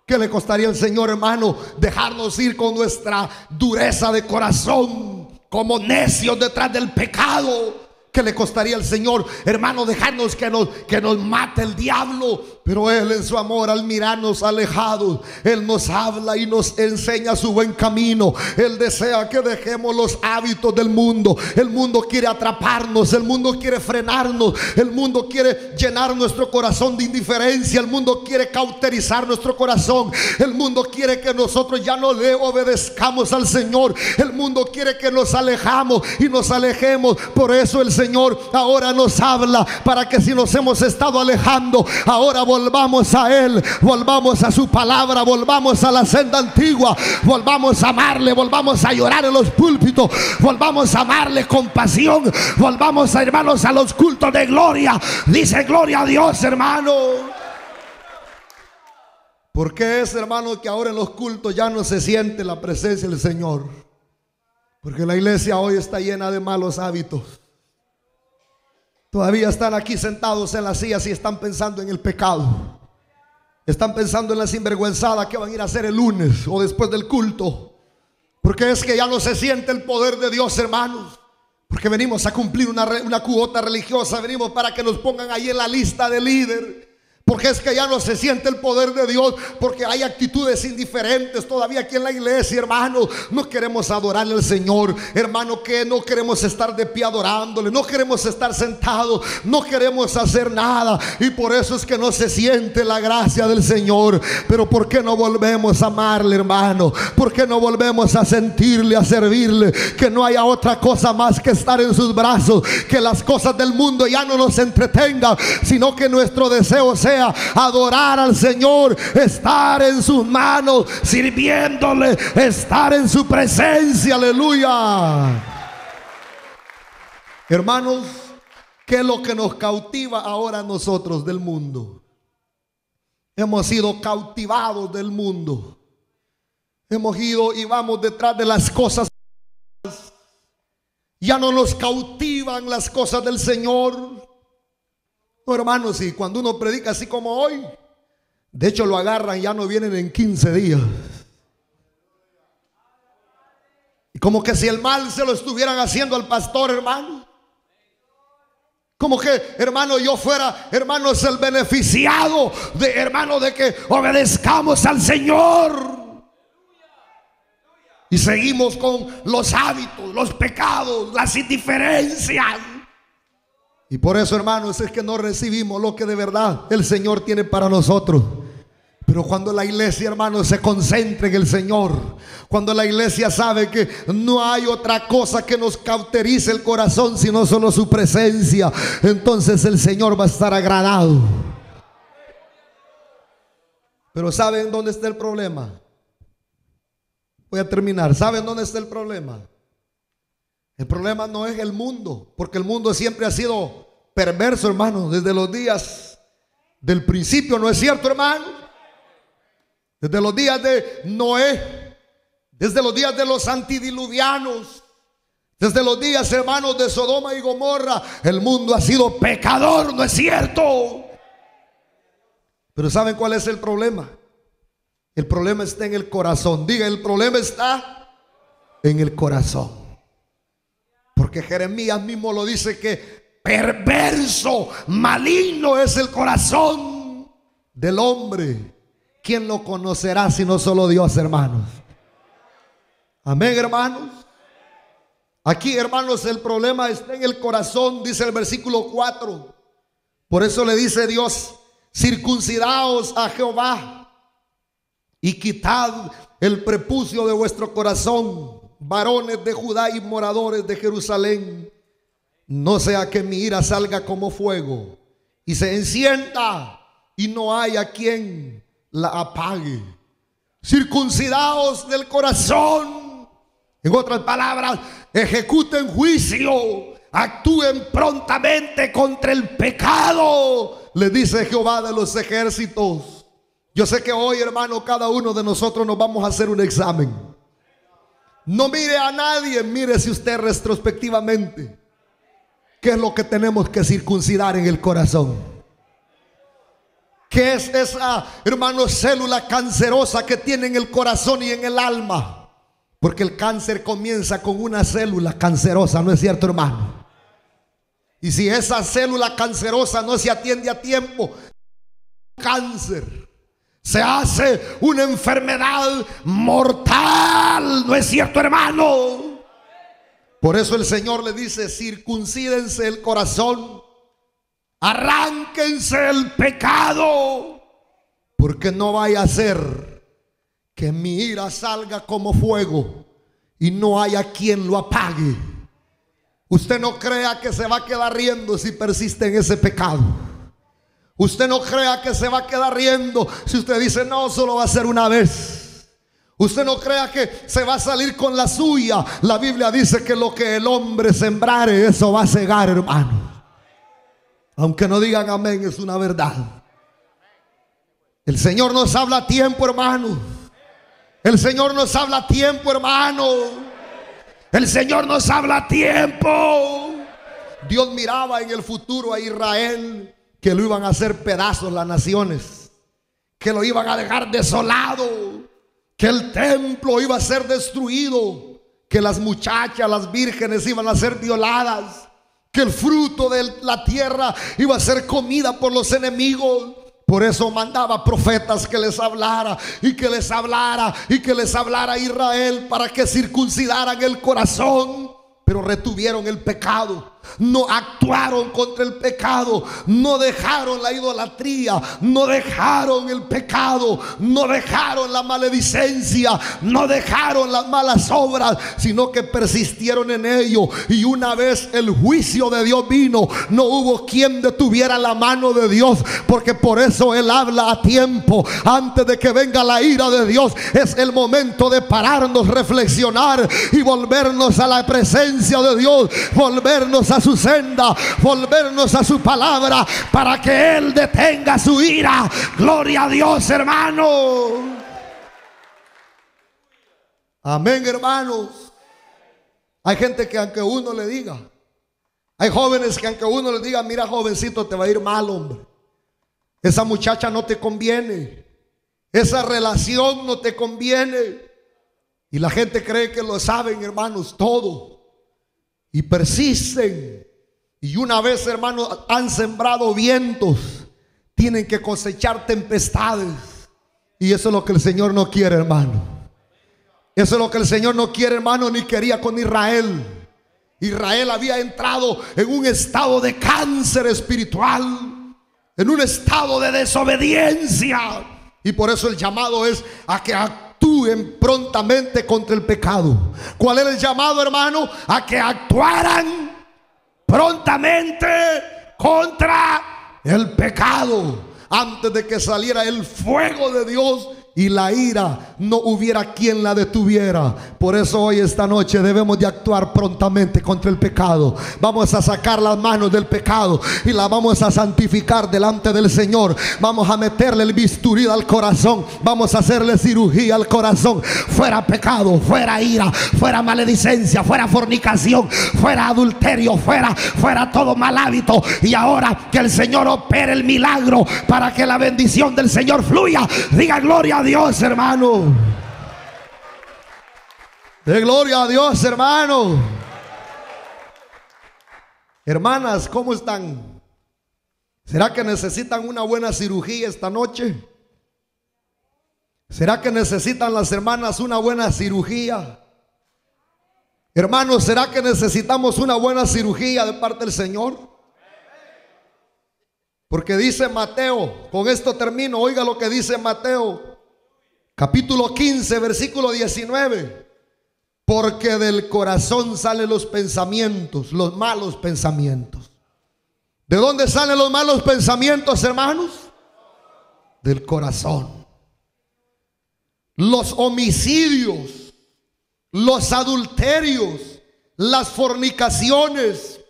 ¿Qué le costaría al Señor, hermano, dejarnos ir con nuestra dureza de corazón, como necios detrás del pecado? ¿Qué le costaría al Señor, hermano, dejarnos que nos mate el diablo? Pero Él, en su amor, al mirarnos alejados, Él nos habla y nos enseña su buen camino. Él desea que dejemos los hábitos del mundo. El mundo quiere atraparnos, el mundo quiere frenarnos, el mundo quiere llenar nuestro corazón de indiferencia, el mundo quiere cauterizar nuestro corazón, el mundo quiere que nosotros ya no le obedezcamos al Señor, el mundo quiere que nos alejamos y nos alejemos. Por eso el Señor ahora nos habla, para que si nos hemos estado alejando, ahora volvamos a Él, volvamos a su palabra, volvamos a la senda antigua, volvamos a amarle, volvamos a llorar en los púlpitos, volvamos a amarle con pasión, volvamos, hermanos, a los cultos de gloria. Dice gloria a Dios, hermano. ¿Por qué es, hermano, que ahora en los cultos ya no se siente la presencia del Señor? Porque la iglesia hoy está llena de malos hábitos. Todavía están aquí sentados en las sillas y están pensando en el pecado. Están pensando en la sinvergüenzada que van a ir a hacer el lunes o después del culto. Porque es que ya no se siente el poder de Dios, hermanos. Porque venimos a cumplir una cuota religiosa. Venimos para que nos pongan ahí en la lista de líder, Porque es que ya no se siente el poder de Dios, porque hay actitudes indiferentes todavía aquí en la iglesia, hermano. No queremos adorarle al Señor, hermano, que no queremos estar de pie adorándole, no queremos estar sentados, no queremos hacer nada, y por eso es que no se siente la gracia del Señor. Pero ¿por qué no volvemos a amarle, hermano? ¿Por qué no volvemos a sentirle, a servirle? Que no haya otra cosa más que estar en sus brazos, que las cosas del mundo ya no nos entretengan, sino que nuestro deseo sea adorar al Señor, estar en sus manos, sirviéndole, estar en su presencia. Aleluya. Hermanos, ¿qué es lo que nos cautiva ahora a nosotros del mundo? Hemos sido cautivados del mundo. Hemos ido y vamos detrás de las cosas. Ya no nos cautivan las cosas del Señor. No, hermanos, y cuando uno predica así como hoy, de hecho lo agarran, ya no vienen en 15 días. Y como que si el mal se lo estuvieran haciendo al pastor, hermano. Como que, hermano, yo fuera, hermanos, el beneficiado de, hermano, de que obedezcamos al Señor. Y seguimos con los hábitos, los pecados, las indiferencias. Y por eso, hermanos, es que no recibimos lo que de verdad el Señor tiene para nosotros. Pero cuando la iglesia, hermanos, se concentra en el Señor, cuando la iglesia sabe que no hay otra cosa que nos cauterice el corazón sino solo su presencia, entonces el Señor va a estar agradado. Pero ¿saben dónde está el problema? Voy a terminar. ¿Saben dónde está el problema? El problema no es el mundo, porque el mundo siempre ha sido perverso, hermano, desde los días del principio, ¿no es cierto, hermano? Desde los días de Noé, desde los días de los antidiluvianos, desde los días, hermanos, de Sodoma y Gomorra, el mundo ha sido pecador, ¿no es cierto? Pero ¿saben cuál es el problema? El problema está en el corazón. Diga, el problema está en el corazón. Porque Jeremías mismo lo dice, que perverso, maligno es el corazón del hombre. ¿Quién lo conocerá sino solo Dios, hermanos? Amén, hermanos. Aquí, hermanos, el problema está en el corazón, dice el versículo 4. Por eso le dice Dios: circuncidaos a Jehová y quitad el prepucio de vuestro corazón, varones de Judá y moradores de Jerusalén, no sea que mi ira salga como fuego y se encienda y no haya quien la apague. Circuncidaos del corazón. En otras palabras, ejecuten juicio, actúen prontamente contra el pecado, le dice Jehová de los ejércitos. Yo sé que hoy, hermano, cada uno de nosotros nos vamos a hacer un examen. No mire a nadie, mírese usted retrospectivamente. ¿Qué es lo que tenemos que circuncidar en el corazón? ¿Qué es esa, hermano, célula cancerosa que tiene en el corazón y en el alma? Porque el cáncer comienza con una célula cancerosa, ¿no es cierto, hermano? Y si esa célula cancerosa no se atiende a tiempo, cáncer se hace una enfermedad mortal, ¿no es cierto, hermano? Por eso el Señor le dice: circuncídense el corazón, arránquense el pecado, porque no vaya a ser que mi ira salga como fuego y no haya quien lo apague. Usted no crea que se va a quedar riendo si persiste en ese pecado. Usted no crea que se va a quedar riendo si usted dice: no, solo va a ser una vez. Usted no crea que se va a salir con la suya. La Biblia dice que lo que el hombre sembrare, eso va a segar, hermano. Aunque no digan amén, es una verdad. El Señor nos habla a tiempo, hermano. El Señor nos habla a tiempo, hermano. El Señor nos habla a tiempo. Dios miraba en el futuro a Israel, que lo iban a hacer pedazos las naciones, que lo iban a dejar desolado, que el templo iba a ser destruido, que las muchachas, las vírgenes iban a ser violadas, que el fruto de la tierra iba a ser comida por los enemigos. Por eso mandaba profetas que les hablara y que les hablara y que les hablara a Israel para que circuncidaran el corazón. Pero retuvieron el pecado, no actuaron contra el pecado, no dejaron la idolatría, no dejaron el pecado, no dejaron la maledicencia, no dejaron las malas obras, sino que persistieron en ello. Y una vez el juicio de Dios vino, no hubo quien detuviera la mano de Dios, porque por eso Él habla a tiempo. Antes de que venga la ira de Dios, es el momento de pararnos, reflexionar y volvernos a la presencia de Dios, volvernos a su senda, volvernos a su palabra, para que Él detenga su ira. Gloria a Dios, hermano. Amén, hermanos. Hay gente que aunque uno le diga, hay jóvenes que aunque uno le diga: mira, jovencito, te va a ir mal, hombre, esa muchacha no te conviene, esa relación no te conviene, y la gente cree que lo saben, hermanos, todo, y persisten. Y una vez, hermanos, han sembrado vientos, tienen que cosechar tempestades. Y eso es lo que el Señor no quiere, hermano. Eso es lo que el Señor no quiere, hermano, ni quería con Israel. Israel había entrado en un estado de cáncer espiritual, en un estado de desobediencia. Y por eso el llamado es a que actúen prontamente contra el pecado. ¿Cuál era el llamado, hermano? A que actuaran prontamente contra el pecado, antes de que saliera el fuego de Dios y la ira no hubiera quien la detuviera. Por eso hoy, esta noche, debemos de actuar prontamente contra el pecado. Vamos a sacar las manos del pecado y las vamos a santificar delante del Señor. Vamos a meterle el bisturí al corazón, vamos a hacerle cirugía al corazón. Fuera pecado, fuera ira, fuera maledicencia, fuera fornicación, fuera adulterio, fuera todo mal hábito. Y ahora que el Señor opere el milagro para que la bendición del Señor fluya. Diga gloria a Dios, hermano. De gloria a Dios, hermano. Hermanas, ¿cómo están? ¿Será que necesitan una buena cirugía esta noche? ¿Será que necesitan las hermanas una buena cirugía? Hermanos, ¿será que necesitamos una buena cirugía de parte del Señor? Porque dice Mateo, con esto termino, oiga lo que dice Mateo capítulo 15, versículo 19. Porque del corazón salen los pensamientos, los malos pensamientos. ¿De dónde salen los malos pensamientos, hermanos? Del corazón. Los homicidios, los adulterios, las fornicaciones,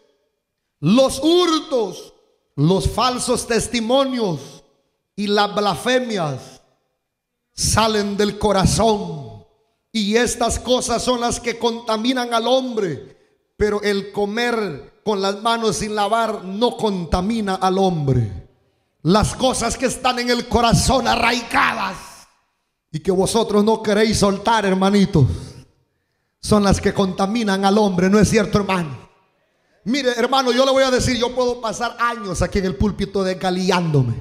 los hurtos, los falsos testimonios y las blasfemias salen del corazón. Y estas cosas son las que contaminan al hombre. Pero el comer con las manos sin lavar no contamina al hombre. Las cosas que están en el corazón arraigadas y que vosotros no queréis soltar, hermanitos, son las que contaminan al hombre. ¿No es cierto, hermano? Mire, hermano, yo le voy a decir, yo puedo pasar años aquí en el púlpito desgaliándome,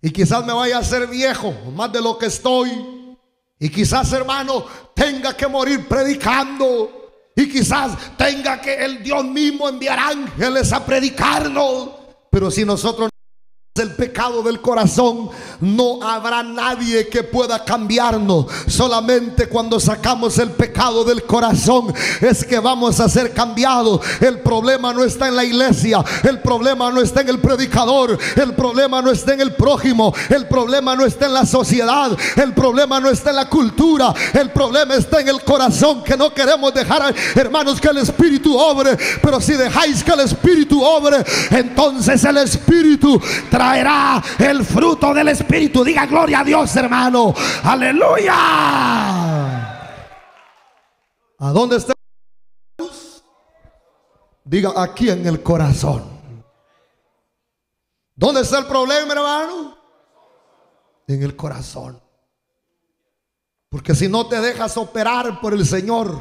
y quizás me vaya a hacer viejo, más de lo que estoy. Y quizás, hermano, tenga que morir predicando. Y quizás tenga que el Dios mismo enviar ángeles a predicarnos. Pero si nosotros el pecado del corazón, no habrá nadie que pueda cambiarnos. Solamente cuando sacamos el pecado del corazón es que vamos a ser cambiados. El problema no está en la iglesia, el problema no está en el predicador, el problema no está en el prójimo, el problema no está en la sociedad, el problema no está en la cultura, el problema está en el corazón, que no queremos dejar, hermanos, que el Espíritu obre. Pero si dejáis que el Espíritu obre, entonces el Espíritu traerá el fruto del Espíritu. Diga gloria a Dios, hermano. Aleluya. ¿A dónde está? Diga, aquí en el corazón. ¿Dónde está el problema, hermano? En el corazón. Porque si no te dejas operar por el Señor,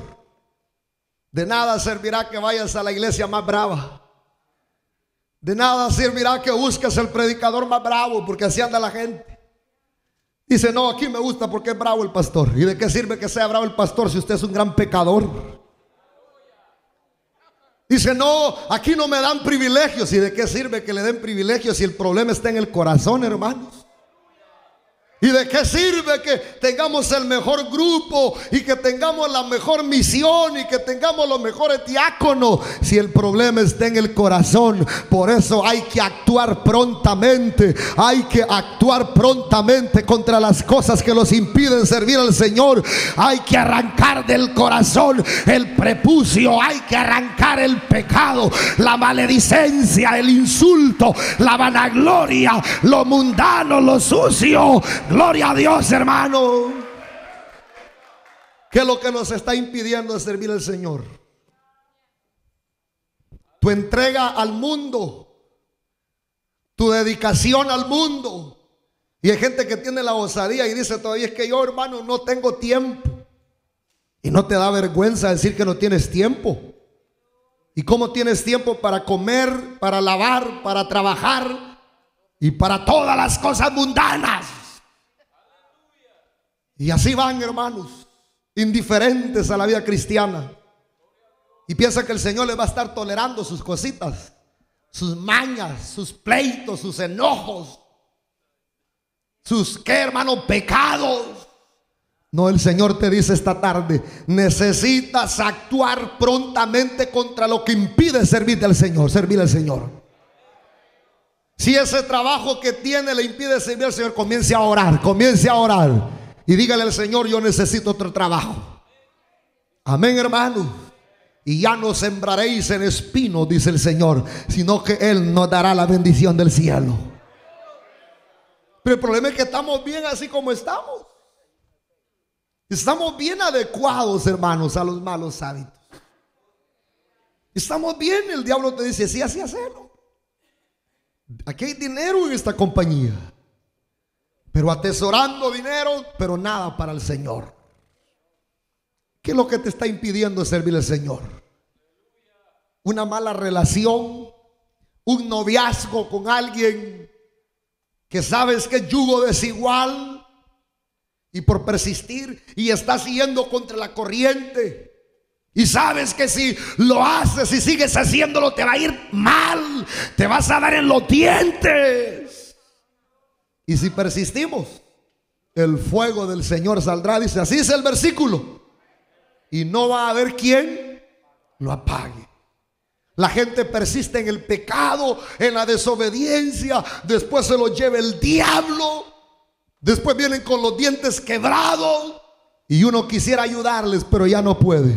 de nada servirá que vayas a la iglesia más brava. De nada servirá que busques el predicador más bravo, porque así anda la gente. Dice, no, aquí me gusta porque es bravo el pastor. ¿Y de qué sirve que sea bravo el pastor si usted es un gran pecador? Dice, no, aquí no me dan privilegios. ¿Y de qué sirve que le den privilegios si el problema está en el corazón, hermanos? ¿Y de qué sirve que tengamos el mejor grupo y que tengamos la mejor misión y que tengamos los mejores diáconos si el problema está en el corazón? Por eso hay que actuar prontamente. Hay que actuar prontamente contra las cosas que nos impiden servir al Señor. Hay que arrancar del corazón el prepucio. Hay que arrancar el pecado, la maledicencia, el insulto, la vanagloria, lo mundano, lo sucio. Gloria a Dios, hermano. ¿Qué es lo que nos está impidiendo de servir al Señor? Tu entrega al mundo, tu dedicación al mundo. Y hay gente que tiene la osadía y dice todavía, es que yo, hermano, no tengo tiempo. Y no te da vergüenza decir que no tienes tiempo. ¿Y cómo tienes tiempo para comer, para lavar, para trabajar y para todas las cosas mundanas? Y así van, hermanos, indiferentes a la vida cristiana. Y piensa que el Señor les va a estar tolerando sus cositas, sus mañas, sus pleitos, sus enojos, sus, ¿qué, hermano? Pecados. No, el Señor te dice esta tarde, necesitas actuar prontamente contra lo que impide servirte al Señor, servir al Señor. Si ese trabajo que tiene le impide servir al Señor, comience a orar, comience a orar. Y dígale al Señor, yo necesito otro trabajo. Amén, hermano. Y ya no sembraréis en espinos, dice el Señor, sino que Él nos dará la bendición del cielo. Pero el problema es que estamos bien así como estamos. Estamos bien adecuados, hermanos, a los malos hábitos. Estamos bien, el diablo te dice, sí, así hacerlo. Aquí hay dinero en esta compañía, pero atesorando dinero, pero nada para el Señor. ¿Qué es lo que te está impidiendo servir al Señor? Una mala relación, un noviazgo con alguien que sabes que es yugo desigual, y por persistir y estás yendo contra la corriente, y sabes que si lo haces y sigues haciéndolo te va a ir mal, te vas a dar en los dientes. Y si persistimos, el fuego del Señor saldrá, dice, así es el versículo, y no va a haber quien lo apague. La gente persiste en el pecado, en la desobediencia, después se lo lleva el diablo, después vienen con los dientes quebrados, y uno quisiera ayudarles, pero ya no puede,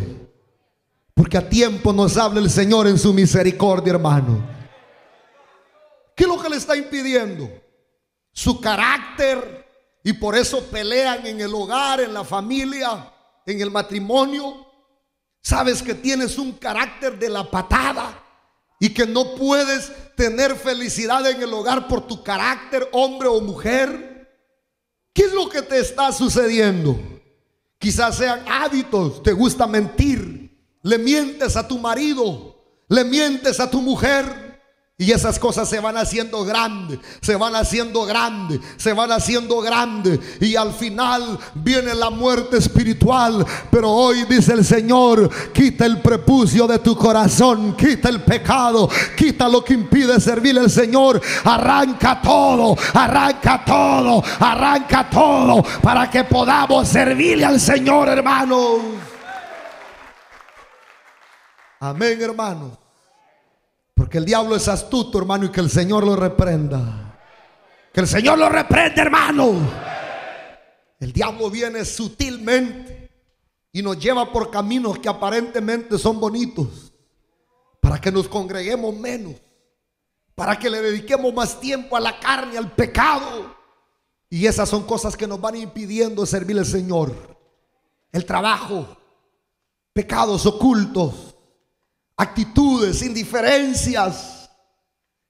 porque a tiempo nos habla el Señor en su misericordia, hermano. ¿Qué es lo que le está impidiendo? Su carácter, y por eso pelean en el hogar, en la familia, en el matrimonio. Sabes que tienes un carácter de la patada y que no puedes tener felicidad en el hogar por tu carácter, hombre o mujer. ¿Qué es lo que te está sucediendo? Quizás sean hábitos, te gusta mentir, le mientes a tu marido, le mientes a tu mujer. Y esas cosas se van haciendo grandes, se van haciendo grandes, se van haciendo grandes, y al final viene la muerte espiritual. Pero hoy dice el Señor, quita el prepucio de tu corazón, quita el pecado, quita lo que impide servirle al Señor. Arranca todo, arranca todo, arranca todo, para que podamos servirle al Señor, hermanos. Amén, hermanos. Porque el diablo es astuto, hermano, y que el Señor lo reprenda. Que el Señor lo reprenda, hermano. El diablo viene sutilmente y nos lleva por caminos que aparentemente son bonitos, para que nos congreguemos menos, para que le dediquemos más tiempo a la carne, al pecado. Y esas son cosas que nos van impidiendo servir al Señor. El trabajo, pecados ocultos, actitudes, indiferencias.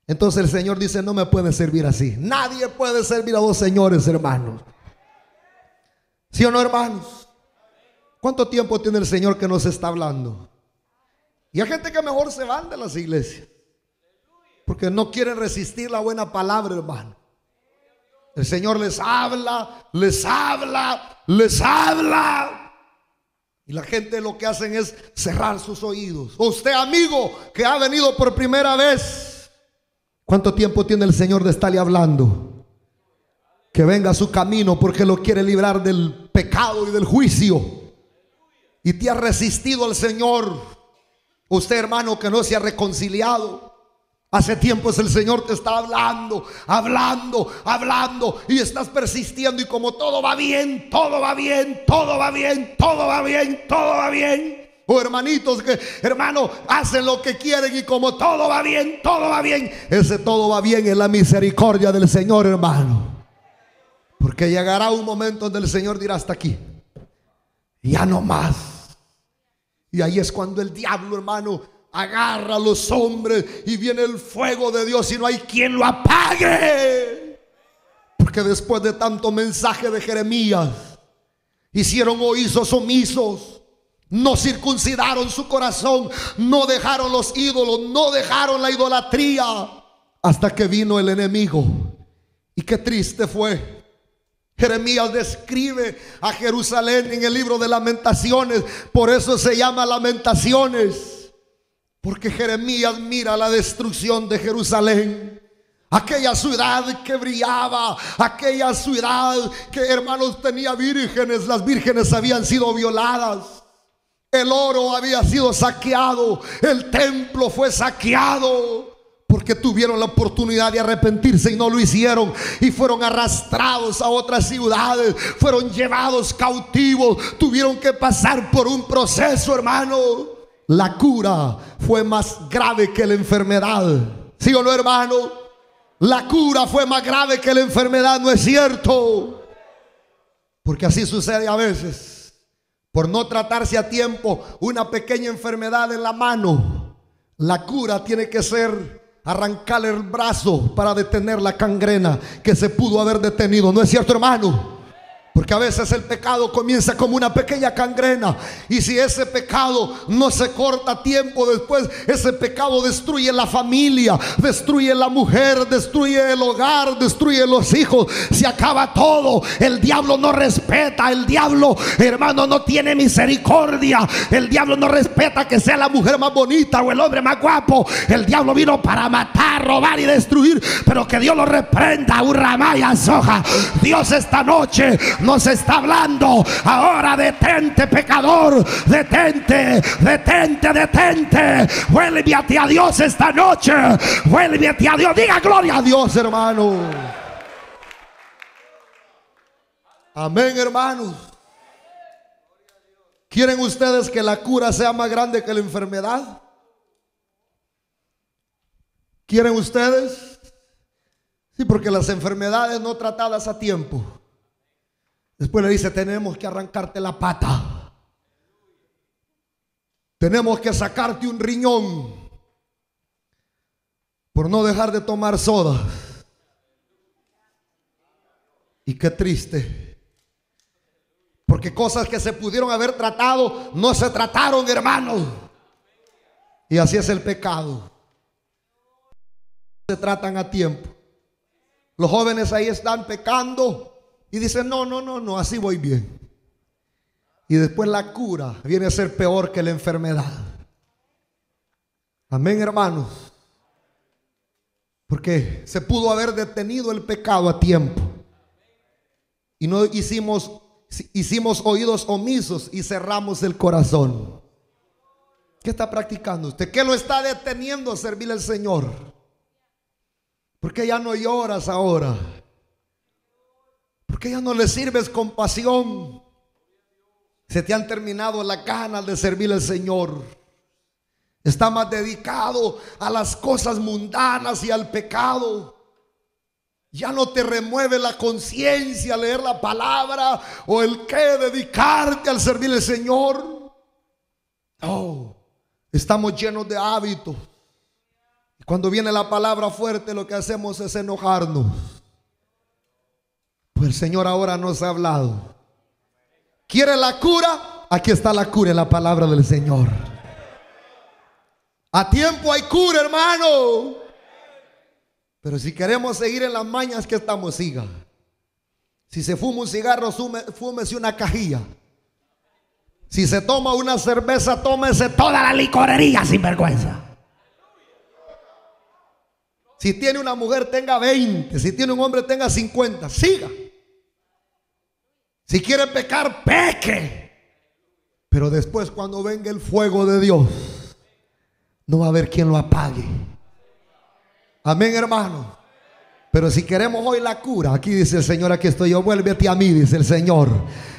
Entonces el Señor dice, no me puede servir así. Nadie puede servir a dos señores, hermanos. ¿Sí o no, hermanos? ¿Cuánto tiempo tiene el Señor que nos está hablando? Y hay gente que mejor se van de las iglesias. Porque no quieren resistir la buena palabra, hermano. El Señor les habla, les habla, les habla. Y la gente lo que hacen es cerrar sus oídos. Usted, amigo, que ha venido por primera vez, ¿cuánto tiempo tiene el Señor de estarle hablando? Que venga a su camino, porque lo quiere librar del pecado y del juicio. Y te ha resistido al Señor. Usted, hermano, que no se ha reconciliado. Hace tiempo el Señor te está hablando, hablando, hablando, y estás persistiendo, y como todo va bien, todo va bien, todo va bien, todo va bien, todo va bien. O hermanitos que, hermano, hacen lo que quieren, y como todo va bien, todo va bien. Ese todo va bien es la misericordia del Señor, hermano. Porque llegará un momento donde el Señor dirá: hasta aquí, ya no más. Y ahí es cuando el diablo, hermano, agarra a los hombres, y viene el fuego de Dios y no hay quien lo apague. Porque después de tanto mensaje de Jeremías, hicieron oídos omisos, no circuncidaron su corazón, no dejaron los ídolos, no dejaron la idolatría, hasta que vino el enemigo. Y qué triste fue. Jeremías describe a Jerusalén en el libro de Lamentaciones. Por eso se llama Lamentaciones, porque Jeremías mira la destrucción de Jerusalén. Aquella ciudad que brillaba, aquella ciudad que, hermanos, tenía vírgenes. Las vírgenes habían sido violadas. El oro había sido saqueado. El templo fue saqueado. Porque tuvieron la oportunidad de arrepentirse y no lo hicieron. Y fueron arrastrados a otras ciudades. Fueron llevados cautivos. Tuvieron que pasar por un proceso, hermano. La cura fue más grave que la enfermedad. ¿Sí o no, hermano? La cura fue más grave que la enfermedad, ¿no es cierto? Porque así sucede a veces. Por no tratarse a tiempo una pequeña enfermedad en la mano, la cura tiene que ser arrancarle el brazo para detener la gangrena que se pudo haber detenido. ¿No es cierto, hermano? Porque a veces el pecado comienza como una pequeña gangrena, y si ese pecado no se corta a tiempo, después ese pecado destruye la familia, destruye la mujer, destruye el hogar, destruye los hijos, se acaba todo. El diablo no respeta, el diablo, hermano, no tiene misericordia. El diablo no respeta que sea la mujer más bonita o el hombre más guapo. El diablo vino para matar, robar y destruir, pero que Dios lo reprenda. Urramaya soja. Dios esta noche nos está hablando ahora: detente, pecador, detente, detente, detente. Vuélvete a Dios esta noche, vuélvete a Dios. Diga gloria a Dios, hermano. Amén, hermanos. ¿Quieren ustedes que la cura sea más grande que la enfermedad? ¿Quieren ustedes? Sí, porque las enfermedades no tratadas a tiempo, después le dice: tenemos que arrancarte la pata, tenemos que sacarte un riñón por no dejar de tomar soda. Y qué triste, porque cosas que se pudieron haber tratado no se trataron, hermanos. Y así es el pecado. Se tratan a tiempo. Los jóvenes ahí están pecando y dicen: no, así voy bien. Y después la cura viene a ser peor que la enfermedad. Amén, hermanos. Porque se pudo haber detenido el pecado a tiempo, y no hicimos oídos omisos y cerramos el corazón. ¿Qué está practicando usted? ¿Qué lo está deteniendo a servirle al Señor? ¿Por qué ya no lloras ahora? ¿Por qué ya no le sirves con pasión? Se te han terminado las ganas de servirle al Señor. Está más dedicado a las cosas mundanas y al pecado. Ya no te remueve la conciencia leer la palabra o el que dedicarte al servirle al Señor. No, estamos llenos de hábitos. Cuando viene la palabra fuerte, lo que hacemos es enojarnos. Pues el Señor ahora nos ha hablado. ¿Quiere la cura? Aquí está la cura en la palabra del Señor. A tiempo hay cura, hermano. Pero si queremos seguir en las mañas que estamos, siga. Si se fuma un cigarro, fúmese una cajilla. Si se toma una cerveza, tómese toda la licorería sin vergüenza. Si tiene una mujer, tenga 20. Si tiene un hombre, tenga 50. Siga. Si quiere pecar, peque. Pero después, cuando venga el fuego de Dios, no va a haber quien lo apague. Amén, hermano. Pero si queremos hoy la cura, aquí dice el Señor, aquí estoy yo, vuélvete a mí, dice el Señor,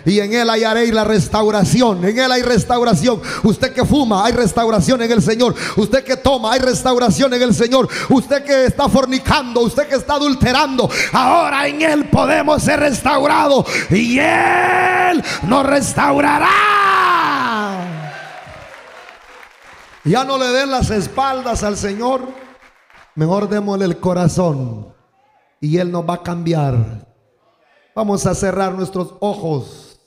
y en Él hallaréis la restauración. En Él hay restauración. Usted que fuma, hay restauración en el Señor. Usted que toma, hay restauración en el Señor. Usted que está fornicando, usted que está adulterando, ahora en Él podemos ser restaurados, y Él nos restaurará. Ya no le den las espaldas al Señor, mejor démosle el corazón y Él nos va a cambiar. Vamos a cerrar nuestros ojos.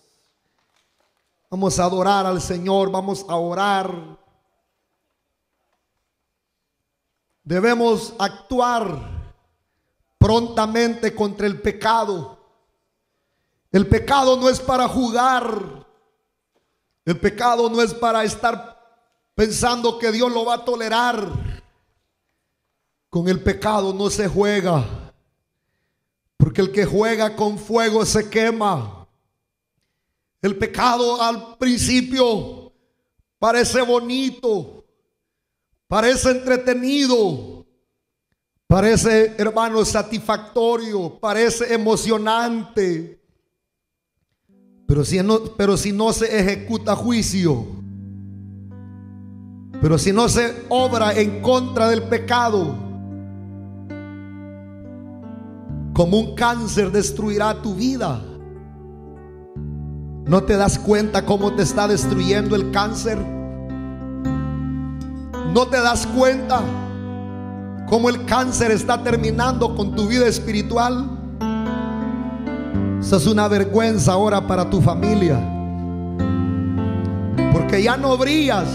Vamos a adorar al Señor. Vamos a orar. Debemos actuar prontamente contra el pecado. El pecado no es para jugar. El pecado no es para estar pensando que Dios lo va a tolerar. Con el pecado no se juega, porque el que juega con fuego se quema. El pecado al principio parece bonito, parece entretenido, parece, hermano, satisfactorio, parece emocionante. Pero si no se ejecuta juicio, pero si no se obra en contra del pecado, como un cáncer destruirá tu vida. ¿No te das cuenta cómo te está destruyendo el cáncer? ¿No te das cuenta cómo el cáncer está terminando con tu vida espiritual? Eso es una vergüenza ahora para tu familia, porque ya no brillas.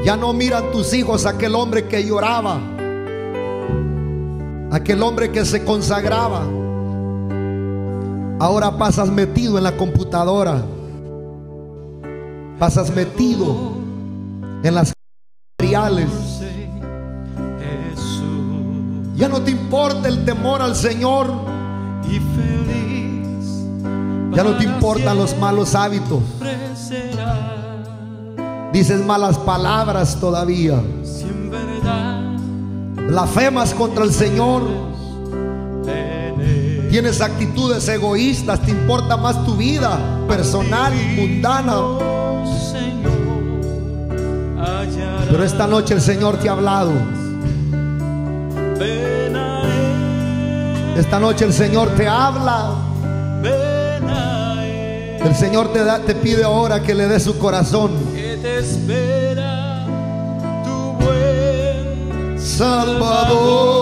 Ya no miran tus hijos a aquel hombre que lloraba, aquel hombre que se consagraba. Ahora pasas metido en la computadora, pasas metido en las materiales. Ya no te importa el temor al Señor. Ya no te importan los malos hábitos. Dices malas palabras todavía. Blasfemas contra el Señor. Tienes actitudes egoístas. Te importa más tu vida personal, mundana. Pero esta noche el Señor te ha hablado. Esta noche el Señor te habla. El Señor te pide ahora que le des su corazón.
Que te espera tu buen
Salvador.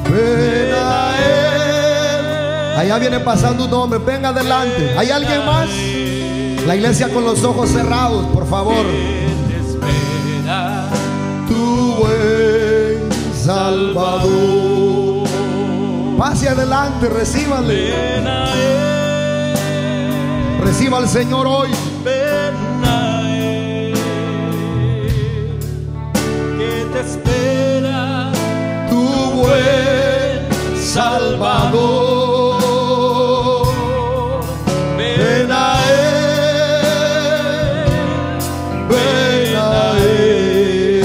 Ven a Él. Allá viene pasando un hombre. Venga adelante. ¿Hay alguien más? La iglesia con los ojos cerrados, por favor.
que te espera
Tu buen Salvador. Pase adelante, recíbale.
ven a Él.
Reciba al Señor hoy.
Ven a Él, que te espera
Tu buen Salvador.
ven a
Él. Ven a Él,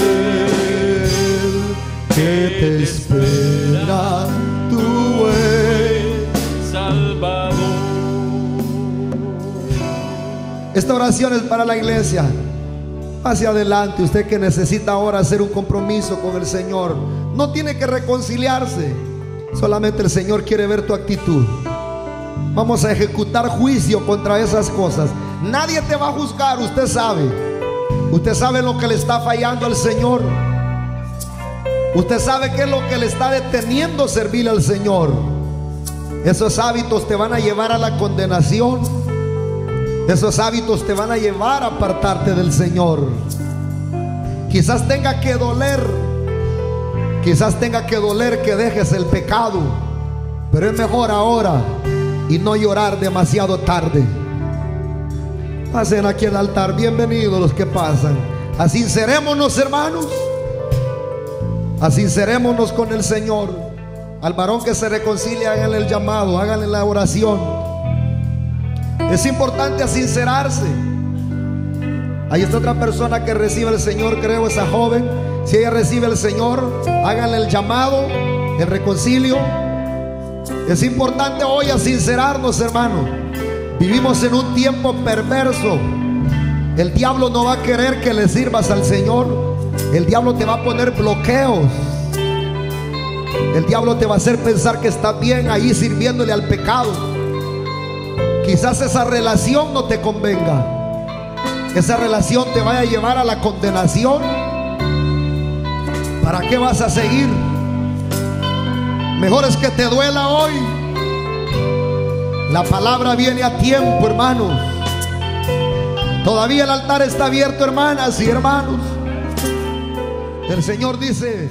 que te espera tu buen
Salvador.
Esta oración es para la iglesia. Hacia adelante, usted que necesita ahora hacer un compromiso con el Señor. No tiene que reconciliarse, solamente el Señor quiere ver tu actitud. Vamos a ejecutar juicio contra esas cosas. Nadie te va a juzgar, usted sabe. Usted sabe lo que le está fallando al Señor. Usted sabe qué es lo que le está deteniendo servirle al Señor. Esos hábitos te van a llevar a la condenación. Esos hábitos te van a llevar a apartarte del Señor. Quizás tenga que doler, que dejes el pecado, pero es mejor ahora y no llorar demasiado tarde. Pasen aquí al altar, bienvenidos los que pasan. Asincerémonos, hermanos, asincerémonos con el Señor. Al varón que se reconcilia, háganle el llamado, háganle la oración. Es importante asincerarse. Ahí está otra persona que recibe el Señor, creo, esa joven. Si ella recibe el Señor, háganle el llamado, el reconcilio. Es importante hoy asincerarnos, hermano. Vivimos en un tiempo perverso. El diablo no va a querer que le sirvas al Señor. El diablo te va a poner bloqueos. El diablo te va a hacer pensar que estás bien ahí sirviéndole al pecado. Quizás esa relación no te convenga. Esa relación te vaya a llevar a la condenación. ¿Para qué vas a seguir? Mejor es que te duela hoy. La palabra viene a tiempo, hermanos. Todavía el altar está abierto, hermanas y hermanos. El Señor dice: